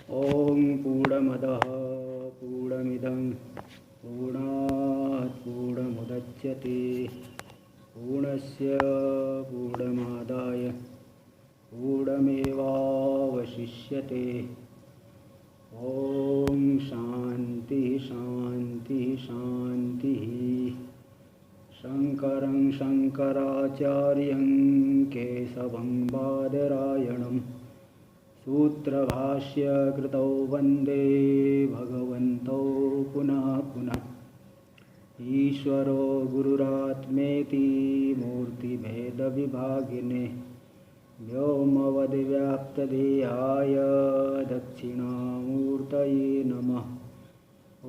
ओम पूर्णमदः पूर्णमिदं पूर्णात् पूर्णमुदच्यते पूर्णस्य पूर्णमादाय पूर्णमेवावशिष्यते। ओम शांति शांति शांति। शंकरं शंकराचार्यं केशवं बादरायणं सूत्रभाष्य कृतौ वंदे भगवन्तौ पुनः पुनः। ईश्वरो गुरुरात्मेति मूर्तिभेदविभागिने व्योमवद्व्याप्तदेहाय दक्षिणामूर्तये नमः।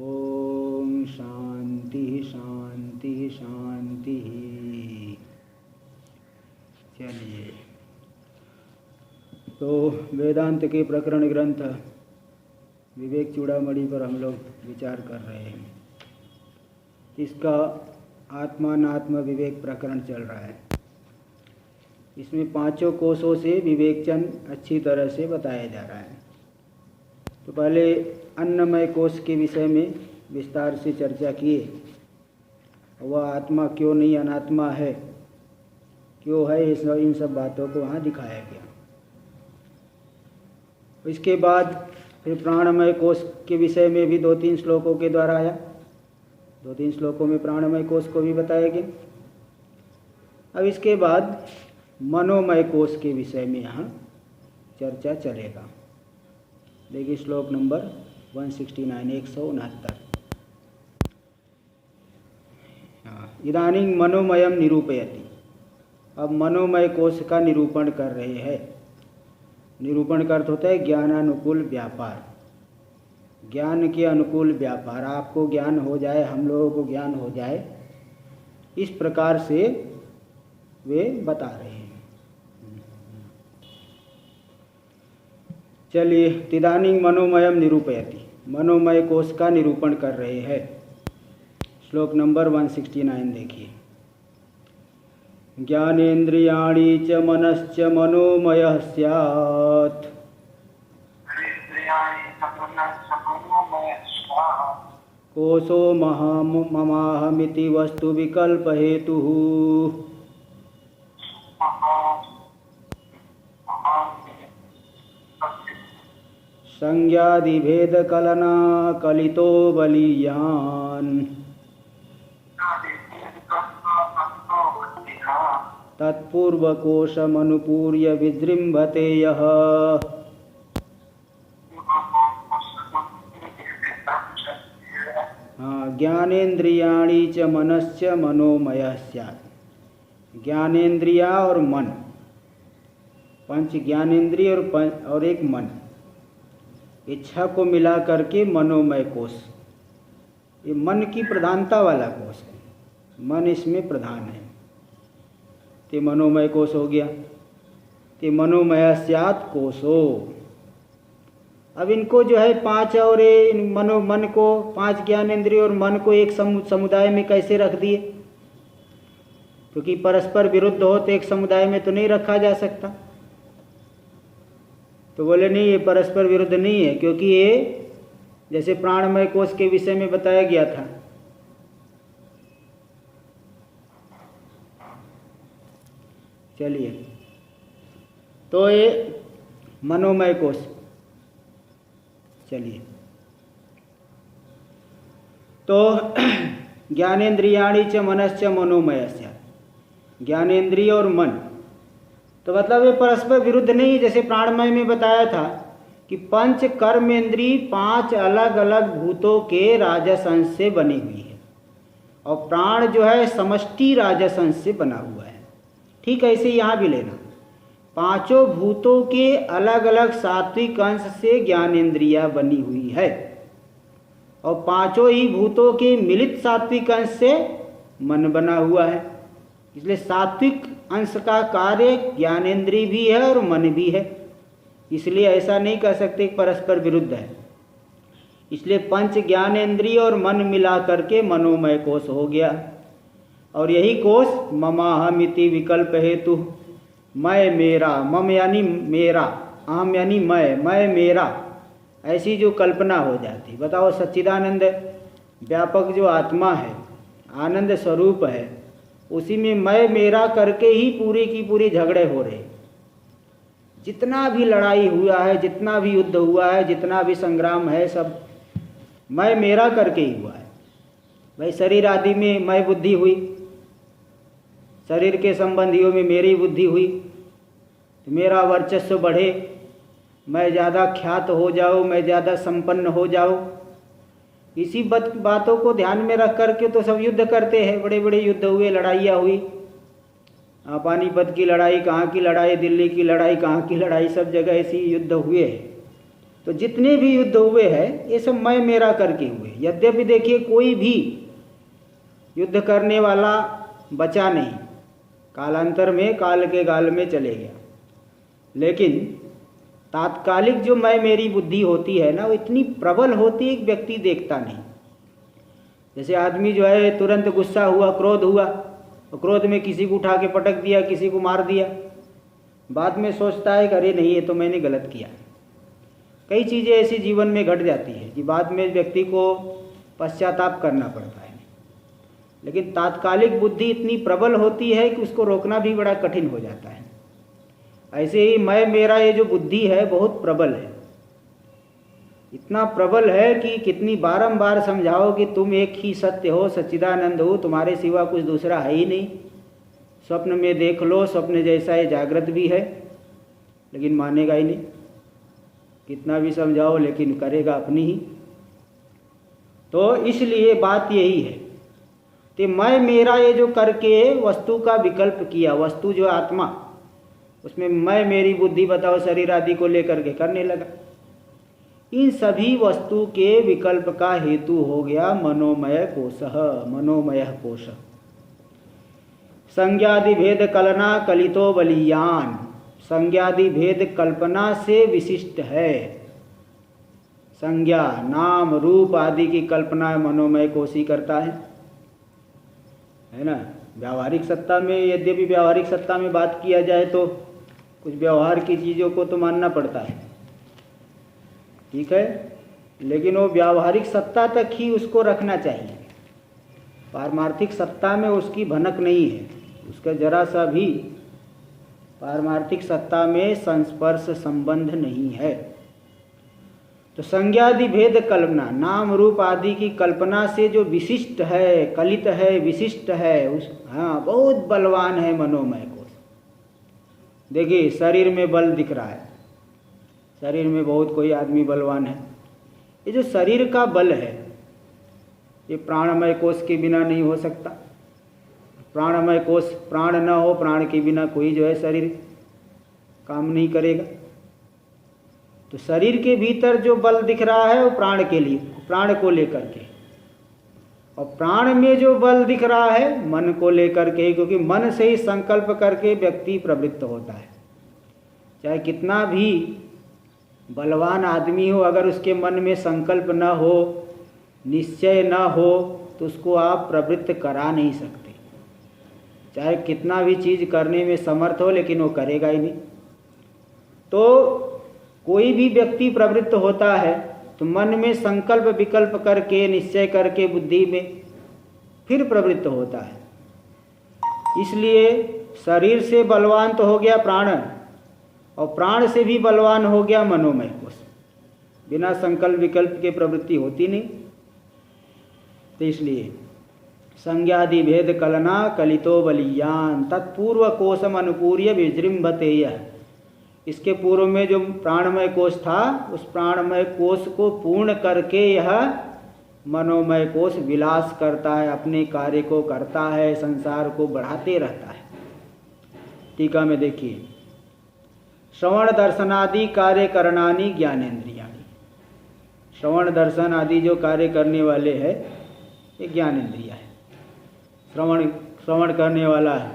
ओम शांति शांति शांति। चलिए, तो वेदांत के प्रकरण ग्रंथ विवेक चूड़ामणि पर हम लोग विचार कर रहे हैं। इसका आत्मानात्म विवेक प्रकरण चल रहा है। इसमें पांचों कोशों से विवेचन अच्छी तरह से बताया जा रहा है। तो पहले अन्नमय कोश के विषय में विस्तार से चर्चा किए। वह आत्मा क्यों नहीं अनात्मा है, क्यों है, इन सब बातों को वहाँ दिखाया गया। इसके बाद फिर प्राणमय कोश के विषय में भी 2-3 श्लोकों के द्वारा आया। 2-3 श्लोकों में प्राणमय कोश को भी बताया गया। अब इसके बाद मनोमय कोश के विषय में यहाँ चर्चा चलेगा। देखिए श्लोक नंबर 169 169। इदानीं मनोमयम निरूपयति। अब मनोमय कोश का निरूपण कर रहे हैं। निरूपण का अर्थ होता है ज्ञानानुकूल व्यापार, ज्ञान के अनुकूल व्यापार। आपको ज्ञान हो जाए, हम लोगों को ज्ञान हो जाए, इस प्रकार से वे बता रहे हैं। चलिए, तिदानीं मनोमयम निरूपयति, मनोमय कोश का निरूपण कर रहे हैं। श्लोक नंबर 169 देखिए। ज्ञानेन्द्रियाणि च मनश्च मनोमयः स्यात्। कोशो ममाहमिति वस्तु विकल्प हेतुः। संज्ञादिभेद कलना कलितो बलीयान्। तत्पूर्वकोशमनुपूर्य विजृम्भते यः। ज्ञानेन्द्रियाणि च मनश्च मनोमयः स्यात्। ज्ञानेन्द्रिया और मन, पंच ज्ञानेन्द्रिय और एक मन, इच्छा को मिला करके मनोमय कोश। ये मन की प्रधानता वाला कोश है, मन इसमें प्रधान है। ते मनोमय कोश हो गया। ते मनोमय स्यात् कोशो। अब इनको जो है 5 और मन को 5 ज्ञानेंद्रिय और मन को एक समुदाय में कैसे रख दिए? क्योंकि परस्पर विरुद्ध हो तो एक समुदाय में तो नहीं रखा जा सकता। तो बोले नहीं, ये परस्पर विरुद्ध नहीं है, क्योंकि ये जैसे प्राणमय कोश के विषय में बताया गया था। चलिए, तो ये मनोमय कोश। चलिए, तो ज्ञानेन्द्रियाणि च मनश्च मनोमय स्यात्। ज्ञानेन्द्रिय और मन, तो मतलब ये परस्पर विरुद्ध नहीं। जैसे प्राणमय में बताया था कि पंच कर्मेंद्रिय 5 अलग अलग भूतों के राजस अंश से बनी हुई है, और प्राण जो है समष्टि राजस अंश से बना हुआ है। ठीक ऐसे यहाँ भी लेना, 5 भूतों के अलग अलग सात्विक अंश से ज्ञानेन्द्रिया बनी हुई है, और 5 ही भूतों के मिलित सात्विक अंश से मन बना हुआ है। इसलिए सात्विक अंश का कार्य ज्ञानेन्द्रिय भी है और मन भी है। इसलिए ऐसा नहीं कह सकते कि परस्पर विरुद्ध है। इसलिए पंच ज्ञानेन्द्रिय और मन मिला करके मनोमय कोश हो गया। और यही कोश ममाहमिति विकल्प हेतु, मैं मेरा, मम यानी मेरा, अहम यानी मैं मेरा, ऐसी जो कल्पना हो जाती। बताओ, सच्चिदानंद व्यापक जो आत्मा है, आनंद स्वरूप है, उसी में मैं मेरा करके ही पूरी की पूरी झगड़े हो रहे। जितना भी लड़ाई हुआ है, जितना भी युद्ध हुआ है, जितना भी संग्राम है, सब मैं मेरा करके ही हुआ है। भाई शरीर आदि में मैं बुद्धि हुई, शरीर के संबंधियों में मेरी बुद्धि हुई, तो मेरा वर्चस्व बढ़े, मैं ज़्यादा ख्यात हो जाऊँ, मैं ज़्यादा संपन्न हो जाऊँ। इसी बातों को ध्यान में रख करके तो सब युद्ध करते हैं। बड़े बड़े युद्ध हुए, लड़ाइयाँ हुई, पानीपत की लड़ाई, कहाँ की लड़ाई, दिल्ली की लड़ाई, कहाँ की लड़ाई, सब जगह ऐसी युद्ध हुए हैं। तो जितने भी युद्ध हुए हैं ये सब मैं मेरा करके हुए। यद्यपि देखिए कोई भी युद्ध करने वाला बचा नहीं, कालांतर में काल के गाल में चले गया। लेकिन तात्कालिक जो मैं मेरी बुद्धि होती है ना, वो इतनी प्रबल होती है कि व्यक्ति देखता नहीं। जैसे आदमी जो है तुरंत गुस्सा हुआ, क्रोध हुआ, और क्रोध में किसी को उठा के पटक दिया, किसी को मार दिया, बाद में सोचता है कि अरे नहीं ये तो मैंने गलत किया। कई चीज़ें ऐसी जीवन में घट जाती है कि बाद में व्यक्ति को पश्चाताप करना पड़ता है। लेकिन तात्कालिक बुद्धि इतनी प्रबल होती है कि उसको रोकना भी बड़ा कठिन हो जाता है। ऐसे ही मैं मेरा ये जो बुद्धि है बहुत प्रबल है, इतना प्रबल है कि कितनी बारंबार समझाओ कि तुम एक ही सत्य हो, सच्चिदानंद हो, तुम्हारे सिवा कुछ दूसरा है ही नहीं। स्वप्न में देख लो, स्वप्न जैसा ये जागृत भी है, लेकिन मानेगा ही नहीं। कितना भी समझाओ लेकिन करेगा अपनी ही। तो इसलिए बात यही है कि मैं मेरा ये जो करके वस्तु का विकल्प किया, वस्तु जो आत्मा, उसमें मैं मेरी बुद्धि बताओ शरीर आदि को लेकर के करने लगा। इन सभी वस्तु के विकल्प का हेतु हो गया मनोमय कोश, मनोमय कोश। संज्ञादि भेद कलना कलितो बलियान, संज्ञादि भेद कल्पना से विशिष्ट है। संज्ञा, नाम, रूप आदि की कल्पना मनोमय कोश ही करता है ना। व्यावहारिक सत्ता में, यद्यपि व्यावहारिक सत्ता में बात किया जाए तो कुछ व्यवहार की चीज़ों को तो मानना पड़ता है, ठीक है, लेकिन वो व्यावहारिक सत्ता तक ही उसको रखना चाहिए। पारमार्थिक सत्ता में उसकी भनक नहीं है, उसका जरा सा भी पारमार्थिक सत्ता में संस्पर्श संबंध नहीं है। तो संज्ञादि भेद कल्पना, नाम रूप आदि की कल्पना से जो विशिष्ट है, कलित है, विशिष्ट है, उस हाँ बहुत बलवान है मनोमय कोश। देखिए शरीर में बल दिख रहा है, शरीर में बहुत कोई आदमी बलवान है। ये जो शरीर का बल है ये प्राणमय कोश के बिना नहीं हो सकता। प्राणमय कोश, प्राण न हो, प्राण के बिना कोई जो है शरीर काम नहीं करेगा। तो शरीर के भीतर जो बल दिख रहा है वो प्राण के लिए, प्राण को लेकर के, और प्राण में जो बल दिख रहा है मन को लेकर के, क्योंकि मन से ही संकल्प करके व्यक्ति प्रवृत्त होता है। चाहे कितना भी बलवान आदमी हो, अगर उसके मन में संकल्प न हो, निश्चय न हो, तो उसको आप प्रवृत्त करा नहीं सकते। चाहे कितना भी चीज़ करने में समर्थ हो, लेकिन वो करेगा ही नहीं। तो कोई भी व्यक्ति प्रवृत्त होता है तो मन में संकल्प विकल्प करके, निश्चय करके बुद्धि में फिर प्रवृत्त होता है। इसलिए शरीर से बलवान तो हो गया प्राण, और प्राण से भी बलवान हो गया मनोमय कोश। बिना संकल्प विकल्प के प्रवृत्ति होती नहीं। तो इसलिए संज्ञादि भेद कलना कलितो बलियान तत्पूर्व कोशम अनुपूर्य विजृंभते यह। इसके पूर्व में जो प्राणमय कोश था, उस प्राणमय कोश को पूर्ण करके यह मनोमय कोश विलास करता है, अपने कार्य को करता है, संसार को बढ़ाते रहता है। टीका में देखिए, श्रवण दर्शनादि कार्य करणानि ज्ञानेन्द्रियाणि। श्रवण दर्शन आदि जो कार्य करने वाले हैं ये ज्ञानेन्द्रिया है। श्रवण करने वाला है,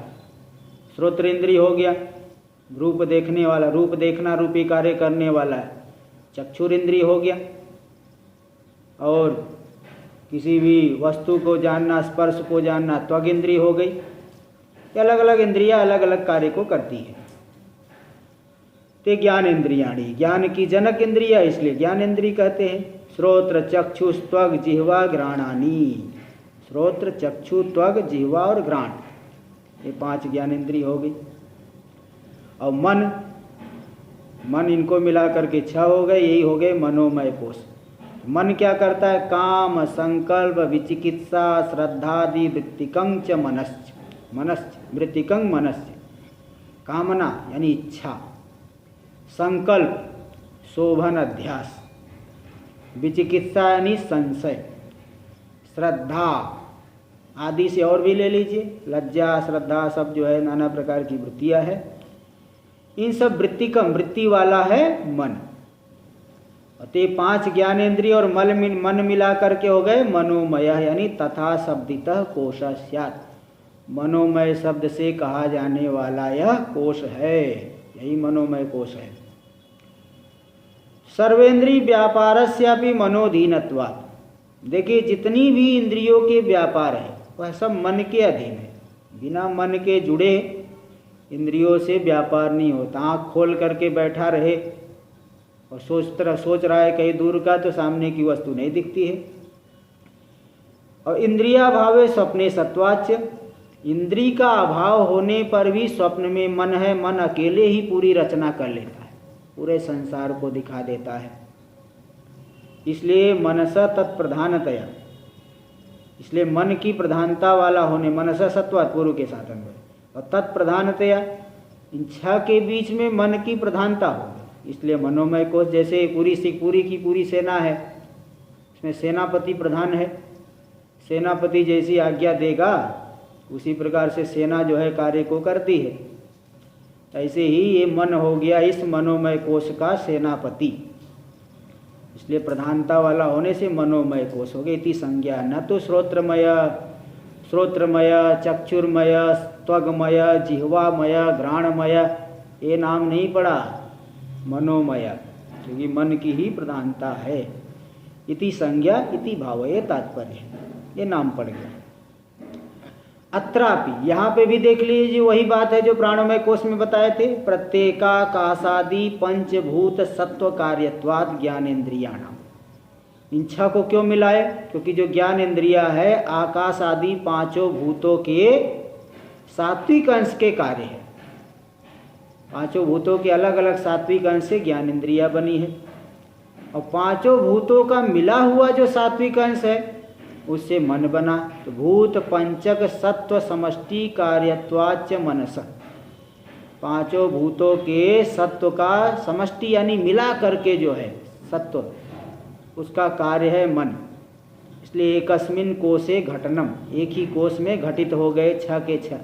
श्रोत्रेंद्रिय हो गया, रूप देखने वाला, रूप देखना रूपी कार्य करने वाला है, चक्षुरेंद्रिय हो गया, और किसी भी वस्तु को जानना, स्पर्श को जानना त्वग इंद्रिय हो गई। अलग अलग इंद्रियां अलग अलग कार्य को करती है। ते ज्ञानेन्द्रियाणि, ज्ञान की जनक इंद्रिया इसलिए ज्ञानेन्द्रिय कहते हैं। श्रोत्र चक्षु त्वग जिह्वा घ्राणानि, श्रोत्र चक्षु त्वग जिह्वा और घ्राण, ये 5 ज्ञानेन्द्रिय हो गई। और मन, मन इनको मिला करके 6 हो गए, यही हो गए मनोमय कोश। मन क्या करता है? काम संकल्प विचिकित्सा श्रद्धादि वृत्तिकं च मनश्च, मनश्च वृत्तिकं मनश्च, कामना यानी इच्छा, संकल्प शोभन अध्यास, विचिकित्सा यानी संशय, श्रद्धा आदि से और भी ले लीजिए, लज्जा श्रद्धा सब जो है नाना प्रकार की वृत्तियां है। इन सब वृत्तिकम, वृत्ति वाला है मन। अतः 5 ज्ञानेन्द्रिय और मन मिला करके हो गए मनोमय, यानी तथा शब्दितः कोश स्यात्, मनोमय शब्द से कहा जाने वाला यह कोश है, यही मनोमय कोश है। सर्वेंद्रिय व्यापारस्यापि मनोधीनत्वात्, देखिए जितनी भी इंद्रियों के व्यापार है वह सब मन के अधीन है। बिना मन के जुड़े इंद्रियों से व्यापार नहीं होता। आँख खोल करके बैठा रहे और सोच रहा है कहीं दूर का, तो सामने की वस्तु नहीं दिखती है। और इंद्रिया भावे स्वप्ने सत्वाच्य, इंद्री का अभाव होने पर भी स्वप्न में मन है, मन अकेले ही पूरी रचना कर लेता है, पूरे संसार को दिखा देता है। इसलिए मनसा तत्प्रधानतया, इसलिए मन की प्रधानता वाला होने, मनसा सत्वात् पूर्व के साथ अन्वय, और तत्प्रधानतया इन 6 के बीच में मन की प्रधानता होगी। इसलिए मनोमय कोश, जैसे पूरी की पूरी सेना है, इसमें सेनापति प्रधान है, सेनापति जैसी आज्ञा देगा उसी प्रकार से सेना जो है कार्य को करती है। ऐसे ही ये मन हो गया इस मनोमय कोश का सेनापति, इसलिए प्रधानता वाला होने से मनोमय कोश हो गया। इति संज्ञा, न तो श्रोत्रमय चक्षुर्मय त्वगमय जिह्वामय घ्राणमय, ये नाम नहीं पड़ा मनोमय, क्योंकि मन की ही प्रधानता है। इति संज्ञा इति भाव, ये तात्पर्य है, ये नाम पड़ गया। अत्रापि, यहाँ पे भी देख लीजिए वही बात है जो प्राणमय कोश में बताए थे। प्रत्येकाकाशादि पंचभूत सत्व कार्यत्वाद ज्ञानेन्द्रियाणाम, इन 6 को क्यों मिलाए? क्योंकि जो ज्ञान इंद्रिया है आकाश आदि 5 भूतों के सात्विक अंश के कार्य है। 5 भूतों के अलग अलग सात्विक अंश से ज्ञान इंद्रिया बनी है, और 5 भूतों का मिला हुआ जो सात्विक अंश है उससे मन बना। तो भूत पंचक सत्व समष्टि कार्यत्वाच मनस, 5 भूतों के सत्व का समष्टि यानी मिला करके जो है सत्व, उसका कार्य है मन। इसलिए एकस्मिन कोशे घटनम, एक ही कोश में घटित हो गए 6 के 6,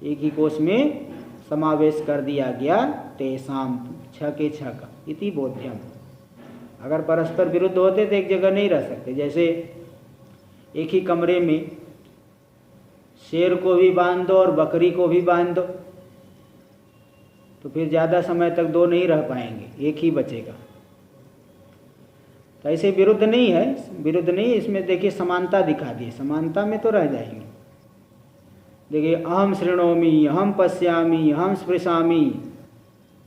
एक ही कोश में समावेश कर दिया गया तेसाम, 6 के 6 का। इति बोध्यम, अगर परस्पर विरुद्ध होते तो एक जगह नहीं रह सकते। जैसे एक ही कमरे में शेर को भी बांध दो और बकरी को भी बांध दो, तो फिर ज़्यादा समय तक 2 नहीं रह पाएंगे, एक ही बचेगा। तो ऐसे विरुद्ध नहीं है, विरुद्ध नहीं, इसमें देखिए समानता दिखा दी, समानता में तो रह जाएंगे। देखिए अहम शृणोमि, अहम पश्यामि, अहम स्पृशामि,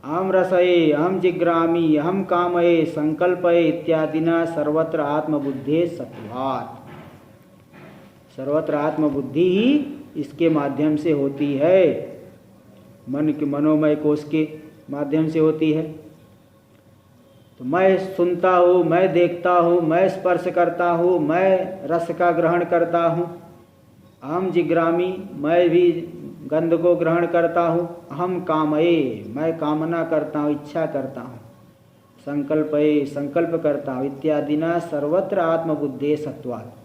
अहम रसये, अहम जिग्रामि, अहम कामये, संकल्पये इत्यादिना सर्वत्र आत्मबुद्धे सत्वात्, सर्वत्र आत्मबुद्धि ही इसके माध्यम से होती है, मन के मनोमय कोश के माध्यम से होती है। तो मैं सुनता हूँ, मैं देखता हूँ, मैं स्पर्श करता हूँ, मैं रस का ग्रहण करता हूँ, अहम जिग्रामी, मैं भी गंध को ग्रहण करता हूँ, अहम कामये, मैं कामना करता हूँ, इच्छा करता हूँ, संकल्पये, संकल्प करता हूँ, इत्यादिना सर्वत्र आत्मबुद्धे सत्वात्,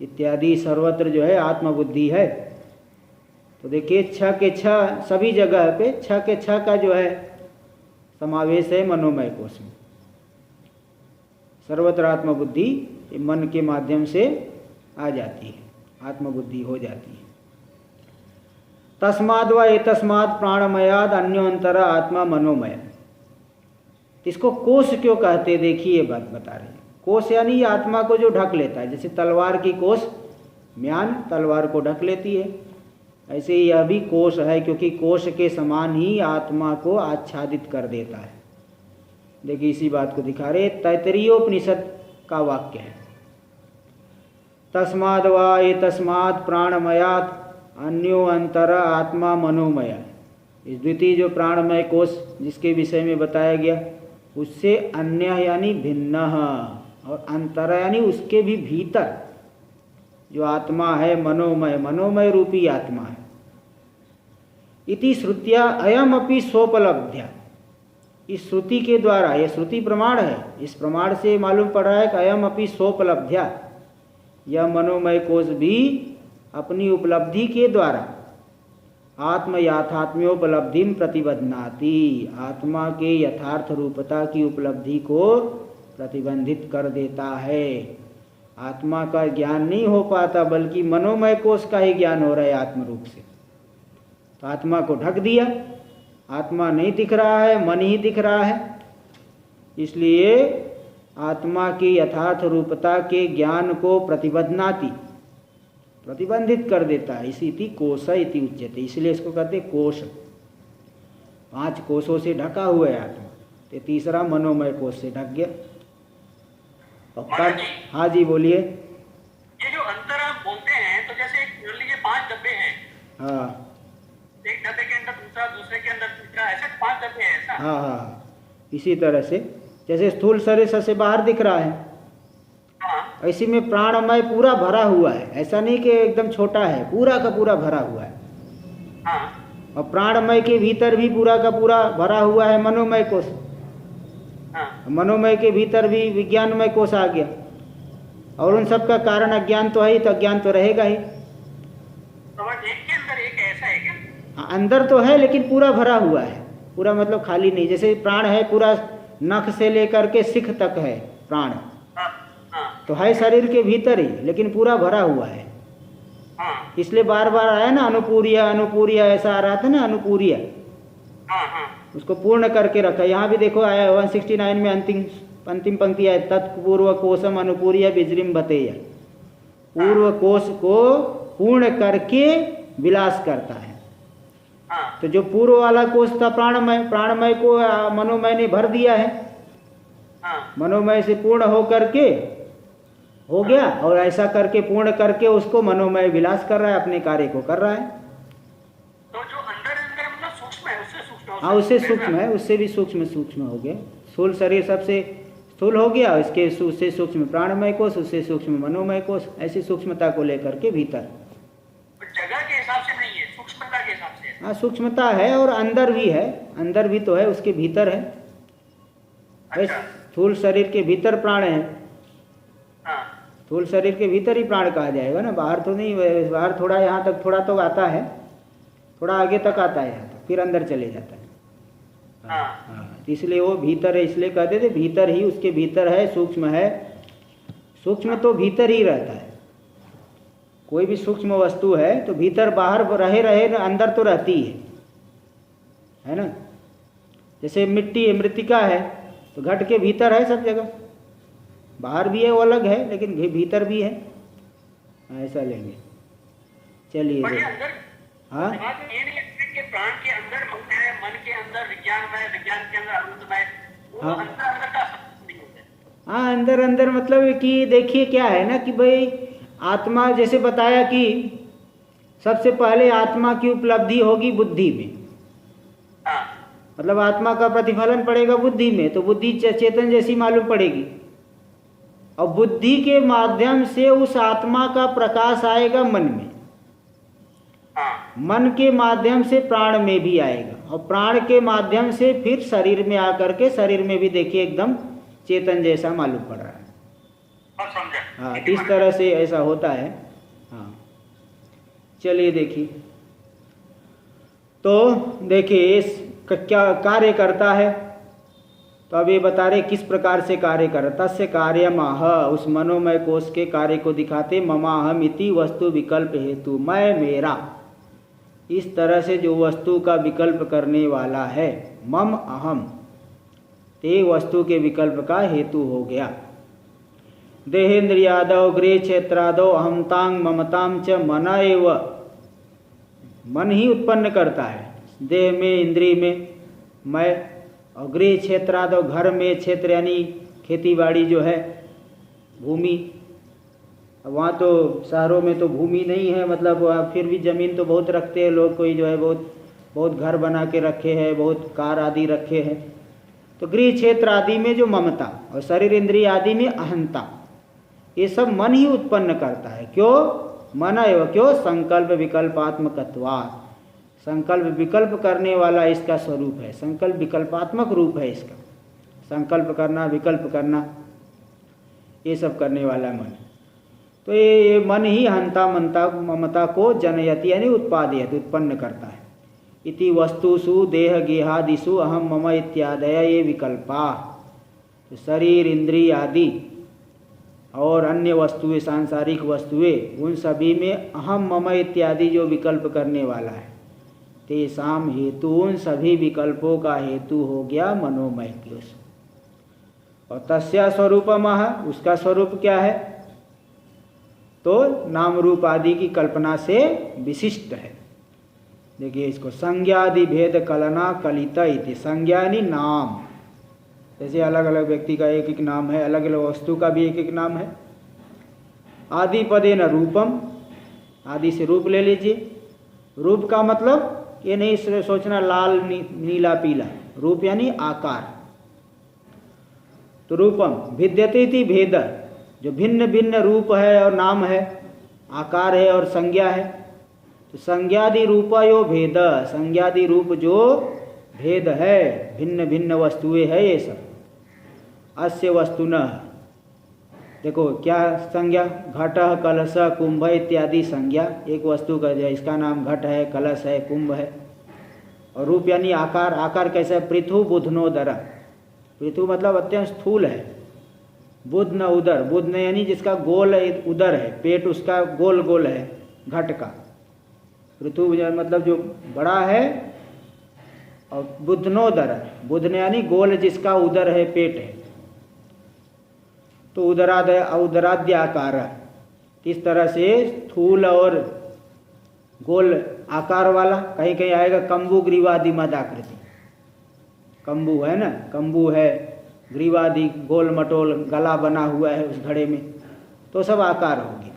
इत्यादि सर्वत्र जो है आत्मबुद्धि है। तो देखिए 6 के 6 सभी जगह पे 6 के 6 का जो है समावेश है मनोमय कोश में। सर्वत्र आत्मबुद्धि मन के माध्यम से आ जाती है, आत्मबुद्धि हो जाती है। तस्माद् व एतस्मात् प्राणमयाद अन्योंतर आत्मा मनोमय, इसको कोश क्यों कहते? देखिए बात बता रहे हैं। कोश यानी आत्मा को जो ढक लेता है, जैसे तलवार की कोश म्यान तलवार को ढक लेती है, ऐसे ही यह भी कोश है, क्योंकि कोश के समान ही आत्मा को आच्छादित कर देता है। देखिए इसी बात को दिखा रहे, तैतरीयोपनिषद का वाक्य है, तस्माद् वा एतस्मात् प्राणमयात् अन्यो अंतर आत्मा मनोमय। इस द्वितीय जो प्राणमय कोश जिसके विषय में बताया गया, उससे अन्य यानी भिन्न, और अंतर यानी उसके भी भीतर जो आत्मा है मनोमय, मनोमय रूपी आत्मा है। इति श्रुत्या अयम अपि सोपलब्ध्या, इस श्रुति के द्वारा, यह श्रुति प्रमाण है, इस प्रमाण से मालूम पड़ रहा है कि अयम अपि सोपलब्ध्या, यह मनोमय कोश भी अपनी उपलब्धि के द्वारा आत्म याथात्म्योपलब्धिम प्रतिबध्नाति, आत्मा के यथार्थ रूपता की उपलब्धि को प्रतिबंधित कर देता है। आत्मा का ज्ञान नहीं हो पाता, बल्कि मनोमय कोश का ही ज्ञान हो रहा है आत्म रूप से। तो आत्मा को ढक दिया, आत्मा नहीं दिख रहा है, मन ही दिख रहा है, इसलिए आत्मा की यथार्थ रूपता के ज्ञान को प्रतिबध्नाति, प्रतिबंधित कर देता है। इसी कोश इति उच्यते, इसलिए इसको कहते कोश। 5 कोशों से ढका हुआ है आत्मा, तो तीसरा मनोमय कोश से ढक गया। हाँ जी बोलिए। ये जो अंतर आप बोलते हैं, तो जैसे मान लीजिए 5 डब्बे हैं, हाँ, एक डब्बे के अंदर दूसरा, दूसरे के अंदर तीसरा, ऐसे 5 डब्बे हैं ऐसा? हाँ, इसी तरह से जैसे स्थूल शरीर से बाहर दिख रहा है, इसी में प्राणमय पूरा भरा हुआ है, ऐसा नहीं कि एकदम छोटा है, पूरा का पूरा भरा हुआ है। और प्राणमय के भीतर भी पूरा का पूरा भरा हुआ है मनोमय कोश। मनोमय के भीतर भी विज्ञानमय कोश आ गया, और उन सब का कारण अज्ञान तो है ही, तो अज्ञान तो रहेगा ही। तो एक के अंदर एक ऐसा है क्या? अंदर तो है, लेकिन पूरा भरा हुआ है, पूरा मतलब खाली नहीं। जैसे प्राण है, पूरा नख से लेकर के शिख तक है प्राण, तो है शरीर के भीतर ही, लेकिन पूरा भरा हुआ है। इसलिए बार बार आया ना अनुपूरिया, अनुपूरिया ऐसा आ रहा था ना, अनुपूरिया, उसको पूर्ण करके रखा। यहाँ भी देखो आया 169 में अंतिम पंक्ति है, तत्पूर्व कोशम अनुपूरिया बिजरिम बतेया, पूर्व कोश को पूर्ण करके विलास करता है। तो जो पूर्व वाला कोश था प्राणमय, प्राणमय को मनोमय ने भर दिया है, मनोमय से पूर्ण हो करके हो गया, और ऐसा करके पूर्ण करके उसको मनोमय विलास कर रहा है, अपने कार्य को कर रहा है। तो जो अंदर मतलब सूक्ष्म है, उससे सूक्ष्म, हाँ उससे सूक्ष्म है, उससे भी सूक्ष्म हो गया। स्थूल शरीर सबसे स्थूल हो गया, इसके उससे सूक्ष्म प्राणमय कोश, उससे सूक्ष्म मनोमय कोश, ऐसी सूक्ष्मता को लेकर के भीतर। जगह के हिसाब से नहीं है, सूक्ष्मता के हिसाब से। हाँ सूक्ष्मता है, और अंदर भी है, अंदर भी तो है, उसके भीतर है। अच्छा। स्थूल शरीर के भीतर प्राण है, स्थूल शरीर के भीतर ही प्राण कहा जाएगा ना, बाहर तो नहीं। बाहर थोड़ा यहाँ तक थोड़ा तो आता है, थोड़ा आगे तक आता है यहाँ तक, फिर अंदर चले जाता है। हाँ, इसलिए वो भीतर है, इसलिए कहते थे भीतर ही, उसके भीतर है, सूक्ष्म है। सूक्ष्म तो भीतर ही रहता है, कोई भी सूक्ष्म वस्तु है तो भीतर बाहर रहे अंदर तो रहती है ना। जैसे मिट्टी है, मृतिका है, तो घट के भीतर है सब जगह, बाहर भी है वो अलग है, लेकिन भीतर भी है, ऐसा लेंगे। चलिए हाँ, प्राण के अंदर मन है, मन के अंदर विज्ञान है, विज्ञान के अंदर अनंतमय, हाँ अंदर का नहीं होता है। हाँ, अंदर मतलब कि देखिए क्या है ना कि भाई आत्मा, जैसे बताया कि सबसे पहले आत्मा की उपलब्धि होगी बुद्धि में, मतलब आत्मा का प्रतिफलन पड़ेगा बुद्धि में, तो बुद्धि चेतन जैसी मालूम पड़ेगी, और बुद्धि के माध्यम से उस आत्मा का प्रकाश आएगा मन में, मन के माध्यम से प्राण में भी आएगा, और प्राण के माध्यम से फिर शरीर में आकर के शरीर में भी देखिए एकदम चेतन जैसा मालूम पड़ रहा है। हाँ, इस तरह से ऐसा होता है। हाँ चलिए देखिए, तो देखिए इस क्या कार्य करता है, तो अब ये बता रहे किस प्रकार से कार्य करता। तस्य कार्यमाह, उस मनोमय कोश के कार्य को दिखाते, ममाहम इति वस्तु विकल्प हेतु, मैं मेरा, इस तरह से जो वस्तु का विकल्प करने वाला है, मम अहम, ते वस्तु के विकल्प का हेतु हो गया। देहेन्द्रियादौ गृह क्षेत्रादौ अहमतांग ममताम च मन एव, मन ही उत्पन्न करता है, देह में, इंद्रिय में मैं, और गृह क्षेत्राद और घर में, क्षेत्र यानी खेती बाड़ी जो है, भूमि। वहाँ तो शहरों में तो भूमि नहीं है, मतलब फिर भी ज़मीन तो बहुत रखते हैं लोग, कोई जो है बहुत बहुत घर बना के रखे हैं, बहुत कार आदि रखे हैं। तो गृह क्षेत्र आदि में जो ममता और शरीर इंद्रिय आदि में अहंता, ये सब मन ही उत्पन्न करता है। क्यों? मन एवं क्यों? संकल्प विकल्पात्मकत्वात्, संकल्प विकल्प करने वाला इसका स्वरूप है, संकल्प विकल्पात्मक रूप है इसका, संकल्प करना, विकल्प करना, ये सब करने वाला मन। तो ये मन ही हंता मनता ममता को जनयति यानी उत्पादयति, उत्पन्न करता है। इति वस्तुषु देह गेहादिषु अहम मम इत्यादय ये विकल्पा, तो शरीर इंद्रिय आदि और अन्य वस्तुएं, सांसारिक वस्तुएं, उन सभी में अहम मम इत्यादि जो विकल्प करने वाला है, तेषाम हेतु, उन सभी विकल्पों का हेतु हो गया मनोमय कोश। और तस्या स्वरूपमः, उसका स्वरूप क्या है? तो नाम रूप आदि की कल्पना से विशिष्ट है। देखिए इसको संज्ञादि भेद कलना कलिता इति, संज्ञा यानी नाम, जैसे अलग अलग व्यक्ति का एक एक नाम है, अलग अलग वस्तु का भी एक एक नाम है। आदि पदे न रूपम, आदि से रूप ले लीजिए। रूप का मतलब ये नहीं सोचना लाल नीला पीला, रूप यानी आकार। तो रूपम भिद्यते इति भेद, जो भिन्न भिन्न रूप है और नाम है, आकार है और संज्ञा है। तो संज्ञादि रूपयो भेद, संज्ञादि रूप जो भेद है, भिन्न भिन्न वस्तुएं है ये सब। अस्य वस्तुनः, देखो क्या संज्ञा, घट कलश कुंभ इत्यादि संज्ञा, एक वस्तु का जो इसका नाम घट है, कलश है, कुंभ है। और रूप यानी आकार, आकार कैसा है? पृथु बुधनोदर, पृथु मतलब अत्यंत स्थूल है, बुधन उदर, बुधन यानी जिसका गोल उदर है, पेट उसका गोल गोल है घट का। पृथु मतलब जो बड़ा है, और बुधनोदर, बुधन यानी गोल जिसका उदर है, पेट है। तो उदराद्य आकार, इस तरह से स्थूल और गोल आकार वाला। कहीं कहीं आएगा कंबु ग्रीवादि मदाकृति, कंबु है ना, कंबु है, ग्रीवादि गोल मटोल गला बना हुआ है उस घड़े में, तो सब आकार होगी।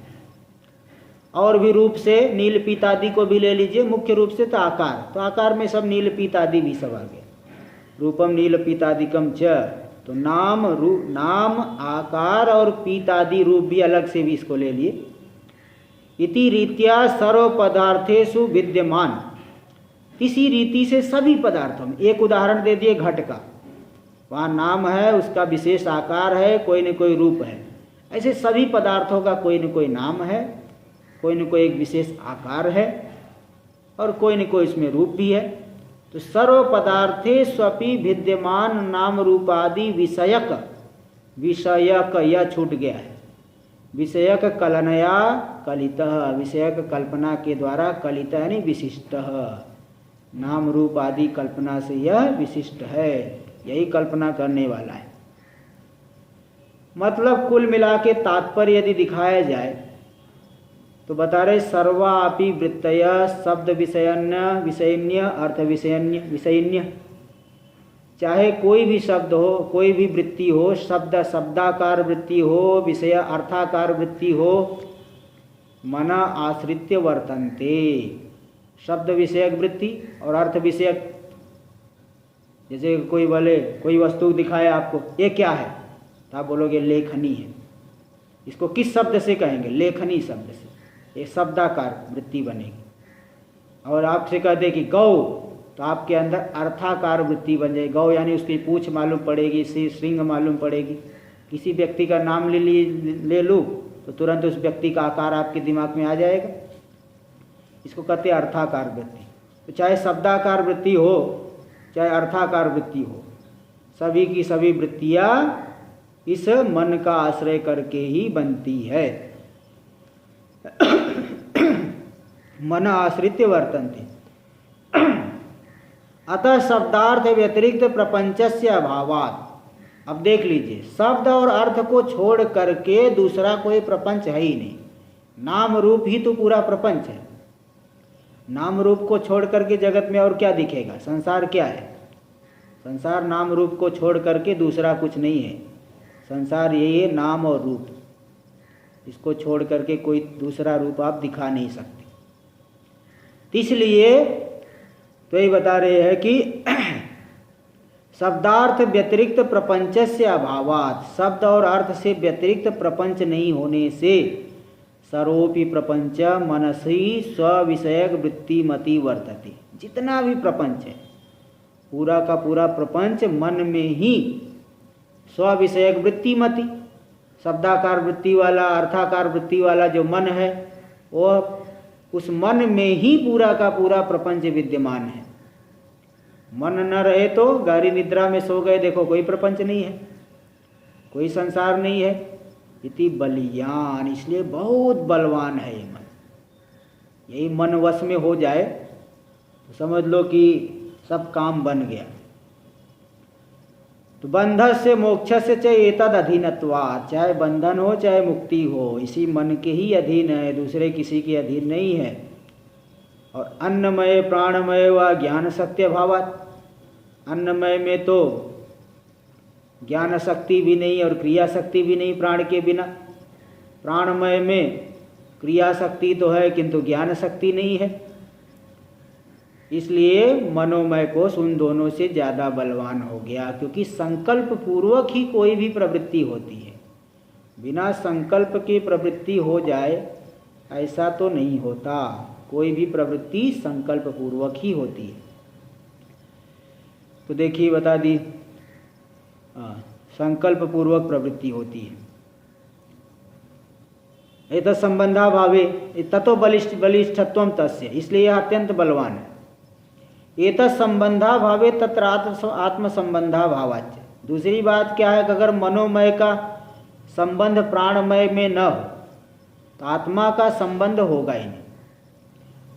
और भी रूप से नील पीतादि को भी ले लीजिए, मुख्य रूप से तो आकार, तो आकार में सब नील पीतादि भी सब आ गए। रूपम नील पीतादिकम च, तो नाम रूप, नाम आकार और पीतादि रूप भी अलग से भी इसको ले लिए। इति रीत्या सर्व पदार्थेषु विद्यमान, इसी रीति से सभी पदार्थों में, एक उदाहरण दे दिए घट का, वहाँ नाम है, उसका विशेष आकार है, कोई न कोई रूप है। ऐसे सभी पदार्थों का कोई न कोई नाम है, कोई न कोई एक विशेष आकार है, और कोई न कोई इसमें रूप भी है। तो सर्व पदार्थे स्वपि विद्यमान नाम रूपादि विषयक, विषयक यह छूट गया है, विषयक कलनया कलितः, विषयक कल्पना के द्वारा, कलितः यानी विशिष्ट, नाम रूप आदि कल्पना से यह विशिष्ट है, यही कल्पना करने वाला है। मतलब कुल मिला के तात्पर्य यदि दिखाया जाए तो बता रहे सर्वापि वृत्तय शब्द विषयन्य विषयन्य अर्थ विषयन्य विषयन्य, चाहे कोई भी शब्द हो, कोई भी वृत्ति हो, शब्द शब्दाकार वृत्ति हो, विषय अर्थाकार वृत्ति हो, मन आश्रित्य वर्तन्ते। शब्द विषयक वृत्ति और अर्थ विषयक, जैसे कोई बोले, कोई वस्तु दिखाए आपको, ये क्या है, तो आप बोलोगे लेखनी है। इसको किस शब्द से कहेंगे? लेखनी शब्द से, एक शब्दाकार वृत्ति बनेगी। और आपसे कह दे कि गौ, तो आपके अंदर अर्थाकार वृत्ति बन जाएगी। गौ यानी उसकी पूंछ मालूम पड़ेगी, श्रृंग मालूम पड़ेगी। किसी व्यक्ति का नाम ले लूँ तो तुरंत उस व्यक्ति का आकार आपके दिमाग में आ जाएगा, इसको कहते हैं अर्थाकार वृत्ति। तो चाहे शब्दाकार वृत्ति हो, चाहे अर्थाकार वृत्ति हो, सभी की सभी वृत्तियाँ इस मन का आश्रय करके ही बनती है। मन आश्रित्य वर्तन्ते। अतः शब्दार्थ व्यतिरिक्त प्रपंचस्य अभावात्, अब देख लीजिए, शब्द और अर्थ को छोड़ करके दूसरा कोई प्रपंच है ही नहीं, नाम रूप ही तो पूरा प्रपंच है। नाम रूप को छोड़ करके जगत में और क्या दिखेगा? संसार क्या है? संसार नाम रूप को छोड़ करके दूसरा कुछ नहीं है। संसार यही है, नाम और रूप। इसको छोड़ करके कोई दूसरा रूप आप दिखा नहीं सकते। इसलिए तो ये बता रहे हैं कि शब्दार्थ व्यतिरिक्त प्रपंच से अभावात, शब्द और अर्थ से व्यतिरिक्त प्रपंच नहीं होने से सर्वोपि प्रपंच मनसी स्विषयक वृत्ति मति वर्तते। जितना भी प्रपंच है, पूरा का पूरा प्रपंच मन में ही स्विषयक वृत्ति मति, शब्दाकार वृत्ति वाला, अर्थाकार वृत्ति वाला जो मन है, वह उस मन में ही पूरा का पूरा प्रपंच विद्यमान है। मन न रहे तो गारी निद्रा में सो गए, देखो कोई प्रपंच नहीं है, कोई संसार नहीं है। इति बलियान, इसलिए बहुत बलवान है ये मन। यही मन वश में हो जाए तो समझ लो कि सब काम बन गया। तो बंधन से मोक्ष से चाहे एतद अधीनत्वात्, चाहे बंधन हो चाहे मुक्ति हो, इसी मन के ही अधीन है, दूसरे किसी के अधीन नहीं है। और अन्नमय प्राणमय व ज्ञान शक्ति अभावात्, अन्नमय में तो ज्ञान शक्ति भी नहीं और क्रिया शक्ति भी नहीं प्राण के बिना। प्राणमय में क्रिया शक्ति तो है किंतु ज्ञान शक्ति नहीं है। इसलिए मनोमय कोश उन दोनों से ज़्यादा बलवान हो गया, क्योंकि संकल्प पूर्वक ही कोई भी प्रवृत्ति होती है। बिना संकल्प के प्रवृत्ति हो जाए ऐसा तो नहीं होता। कोई भी प्रवृत्ति संकल्प पूर्वक ही होती है। तो देखिए बता दी, संकल्प पूर्वक प्रवृत्ति होती है। एतत् संबंधा भावे ततो बलिष्ठत्वम तस्य, इसलिए यह अत्यंत बलवान है। एतत् संबंधा भावे तत्र आत्म संबंधा भावाच्च। दूसरी बात क्या है कि अगर मनोमय का संबंध प्राणमय में न हो तो आत्मा का संबंध होगा ही नहीं।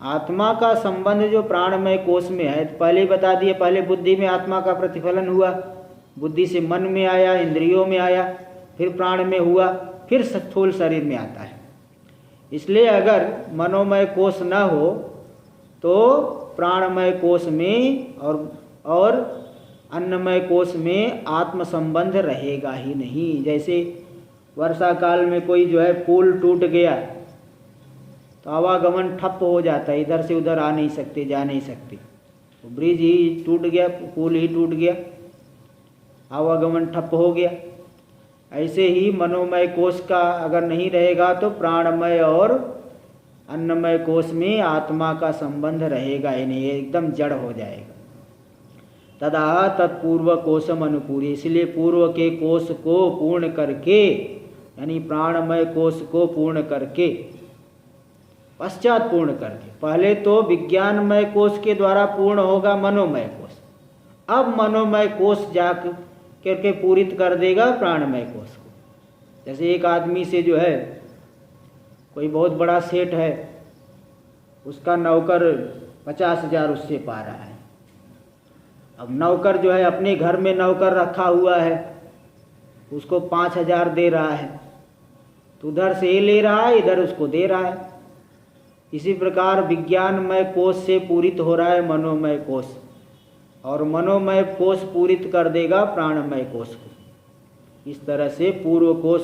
आत्मा का संबंध जो प्राणमय कोश में है, तो पहले ही बता दिए, पहले बुद्धि में आत्मा का प्रतिफलन हुआ, बुद्धि से मन में आया, इंद्रियों में आया, फिर प्राण में हुआ, फिर स्थूल शरीर में आता है। इसलिए अगर मनोमय कोश न हो तो प्राणमय कोश में और अन्नमय कोश में आत्म संबंध रहेगा ही नहीं। जैसे वर्षा काल में कोई जो है पुल टूट गया तो आवागमन ठप हो जाता है, इधर से उधर आ नहीं सकते, जा नहीं सकते। तो ब्रिज ही टूट गया, पुल ही टूट गया, आवागमन ठप हो गया। ऐसे ही मनोमय कोश का अगर नहीं रहेगा तो प्राणमय और अन्नमय कोश में आत्मा का संबंध रहेगा ही नहीं, एकदम जड़ हो जाएगा। तदा तत्पूर्व कोशम अनुपूरी, इसलिए पूर्व के कोश को पूर्ण करके, यानी प्राणमय कोश को पूर्ण करके, पश्चात पूर्ण करके, पहले तो विज्ञानमय कोश के द्वारा पूर्ण होगा मनोमय कोश, अब मनोमय कोश जा करके पूरित कर देगा प्राणमय कोश को। जैसे एक आदमी से जो है, कोई बहुत बड़ा सेठ है, उसका नौकर 50,000 उससे पा रहा है। अब नौकर जो है अपने घर में नौकर रखा हुआ है, उसको 5,000 दे रहा है, तो उधर से ये ले रहा है, इधर उसको दे रहा है। इसी प्रकार विज्ञानमय कोश से पूरित हो रहा है मनोमय कोश, और मनोमय कोश पूरित कर देगा प्राणमय कोश को। इस तरह से पूर्व कोश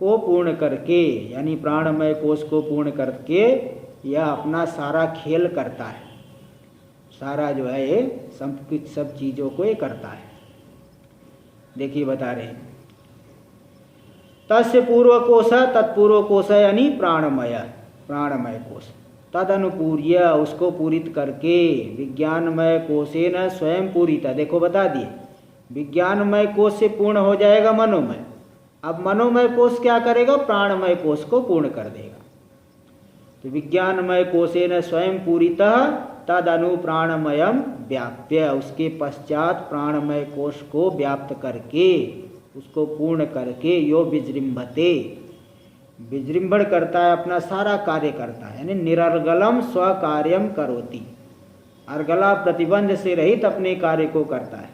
को पूर्ण करके, यानी प्राणमय कोश को पूर्ण करके यह अपना सारा खेल करता है। सारा जो है ये सब चीज़ों को ये करता है। देखिए बता रहे हैं, तस्य पूर्व कोश तत्पूर्व कोश यानी प्राणमय कोश, तद अनुपूर्य उसको पूरित करके विज्ञानमय कोशेन स्वयं पूरित। देखो बता दिए, विज्ञानमय कोश से पूर्ण हो जाएगा मनोमय। अब मनोमय कोश क्या करेगा? प्राणमय कोश को पूर्ण कर देगा। तो विज्ञानमय कोशेन स्वयं पूरितः तद अनु प्राणमयम व्याप्य, उसके पश्चात प्राणमय कोश को व्याप्त करके, उसको पूर्ण करके, यो विजृंभते, विजृंभण करता है, अपना सारा कार्य करता है, यानी निरर्गलम स्वकार्यम करोति, अर्गला प्रतिबंध से रहित अपने कार्य को करता है।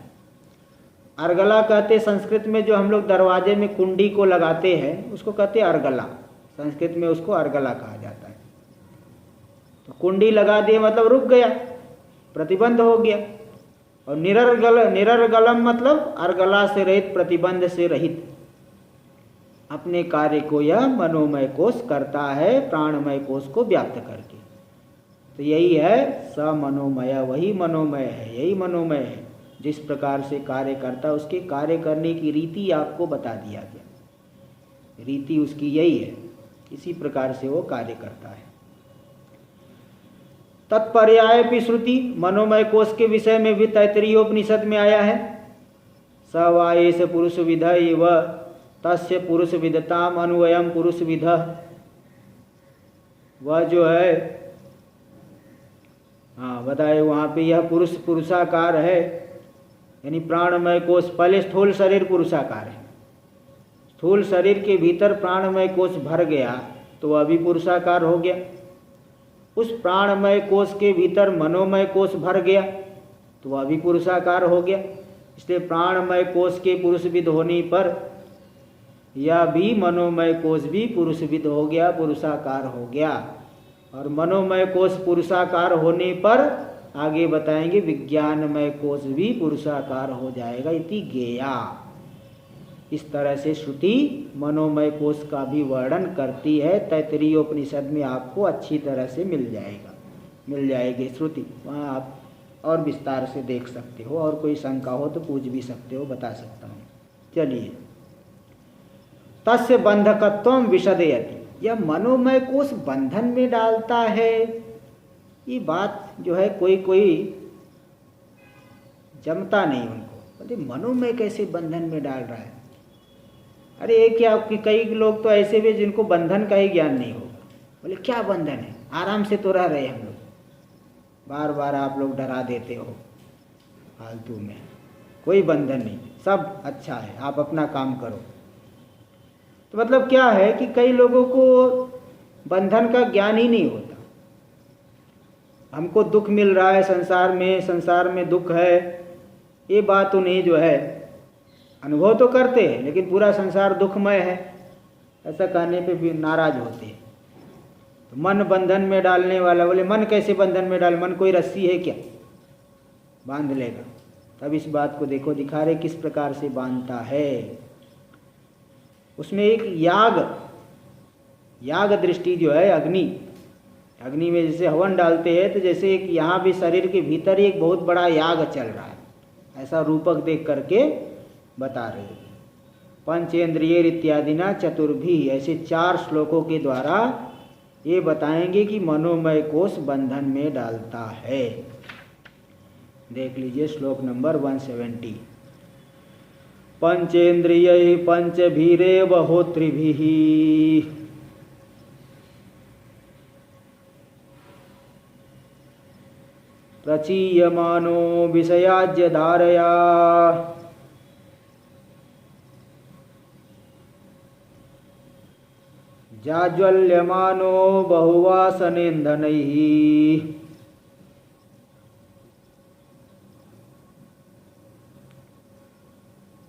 अर्गला कहते संस्कृत में, जो हम लोग दरवाजे में कुंडी को लगाते हैं उसको कहते हैं अर्गला, संस्कृत में उसको अर्गला कहा जाता है। तो कुंडी लगा दिए मतलब रुक गया, प्रतिबंध हो गया। और निरर्गलम मतलब अर्गला से रहित, प्रतिबंध से रहित। अपने कार्य को यह मनोमय कोश करता है, प्राणमय कोश को व्याप्त करके। तो यही है स मनोमय, वही मनोमय है, यही मनोमय है। जिस प्रकार से कार्य करता है उसके कार्य करने की रीति आपको बता दिया गया, रीति उसकी यही है, इसी प्रकार से वो कार्य करता है। तत्पर्याय श्रुति, मनोमय कोश के विषय में भी तैत्तिरीयोपनिषद में आया है। स वा एष पुरुष विध एव तस्य पुरुष विदताम अन्वयम पुरुष विध। वह जो है, हाँ बताए वहाँ पे, यह पुरुष पुरुषाकार है, यानी प्राणमय कोश। पहले स्थूल शरीर पुरुषाकार है, स्थूल शरीर के भीतर प्राणमय कोश भर गया तो वह भी पुरुषाकार हो गया। उस प्राणमय कोश के भीतर मनोमय कोश भर गया तो वह भी पुरुषाकार हो गया। इसलिए प्राणमय कोश के पुरुषविद होने पर यह भी मनोमय कोश भी पुरुषविद हो गया, पुरुषाकार हो गया। और मनोमय कोश पुरुषाकार होने पर आगे बताएंगे विज्ञानमय कोश भी पुरुषाकार हो जाएगा, इति ज्ञेया। इस तरह से श्रुति मनोमय कोश का भी वर्णन करती है। तैत्तिरीयोपनिषद में आपको अच्छी तरह से मिल जाएगी श्रुति, वहाँ आप और विस्तार से देख सकते हो। और कोई शंका हो तो पूछ भी सकते हो, बता सकता हूँ। चलिए, तस्य बंधकत्वम विशदयति, यह मनोमय कोश बंधन में डालता है। ये बात जो है कोई जमता नहीं उनको, बोले मनोमय कैसे बंधन में डाल रहा है। अरे एक क्या, कई लोग तो ऐसे भी जिनको बंधन का ही ज्ञान नहीं होगा, बोले क्या बंधन है, आराम से तो रह रहे हम लोग, बार बार आप लोग डरा देते हो फालतू में। कोई बंधन नहीं, सब अच्छा है, आप अपना काम करो। तो मतलब क्या है कि कई लोगों को बंधन का ज्ञान ही नहीं होता। हमको दुख मिल रहा है संसार में दुख है, ये बात उन्हें जो है अनुभव तो करते हैं, लेकिन पूरा संसार दुखमय है ऐसा कहने पे भी नाराज होते हैं। तो मन बंधन में डालने वाला, बोले मन कैसे बंधन में डाल, मन कोई रस्सी है क्या बांध लेगा। तब इस बात को देखो, दिखा रहे किस प्रकार से बांधता है। उसमें एक याग दृष्टि जो है, अग्नि में जैसे हवन डालते हैं, तो जैसे एक यहाँ भी शरीर के भीतर एक बहुत बड़ा याग चल रहा है, ऐसा रूपक देख करके बता रहे हैं। पंचेंद्रिय इत्यादि ना चतुर्भी, ऐसे 4 श्लोकों के द्वारा ये बताएंगे कि मनोमय कोश बंधन में डालता है। देख लीजिए श्लोक नंबर 170। पंचेन्द्रिय पंचभीरेव होत्रिभिः प्रचीयमानो विषयाज्य धारया जाज्वल्यमानो बहुवासनेन्दनैः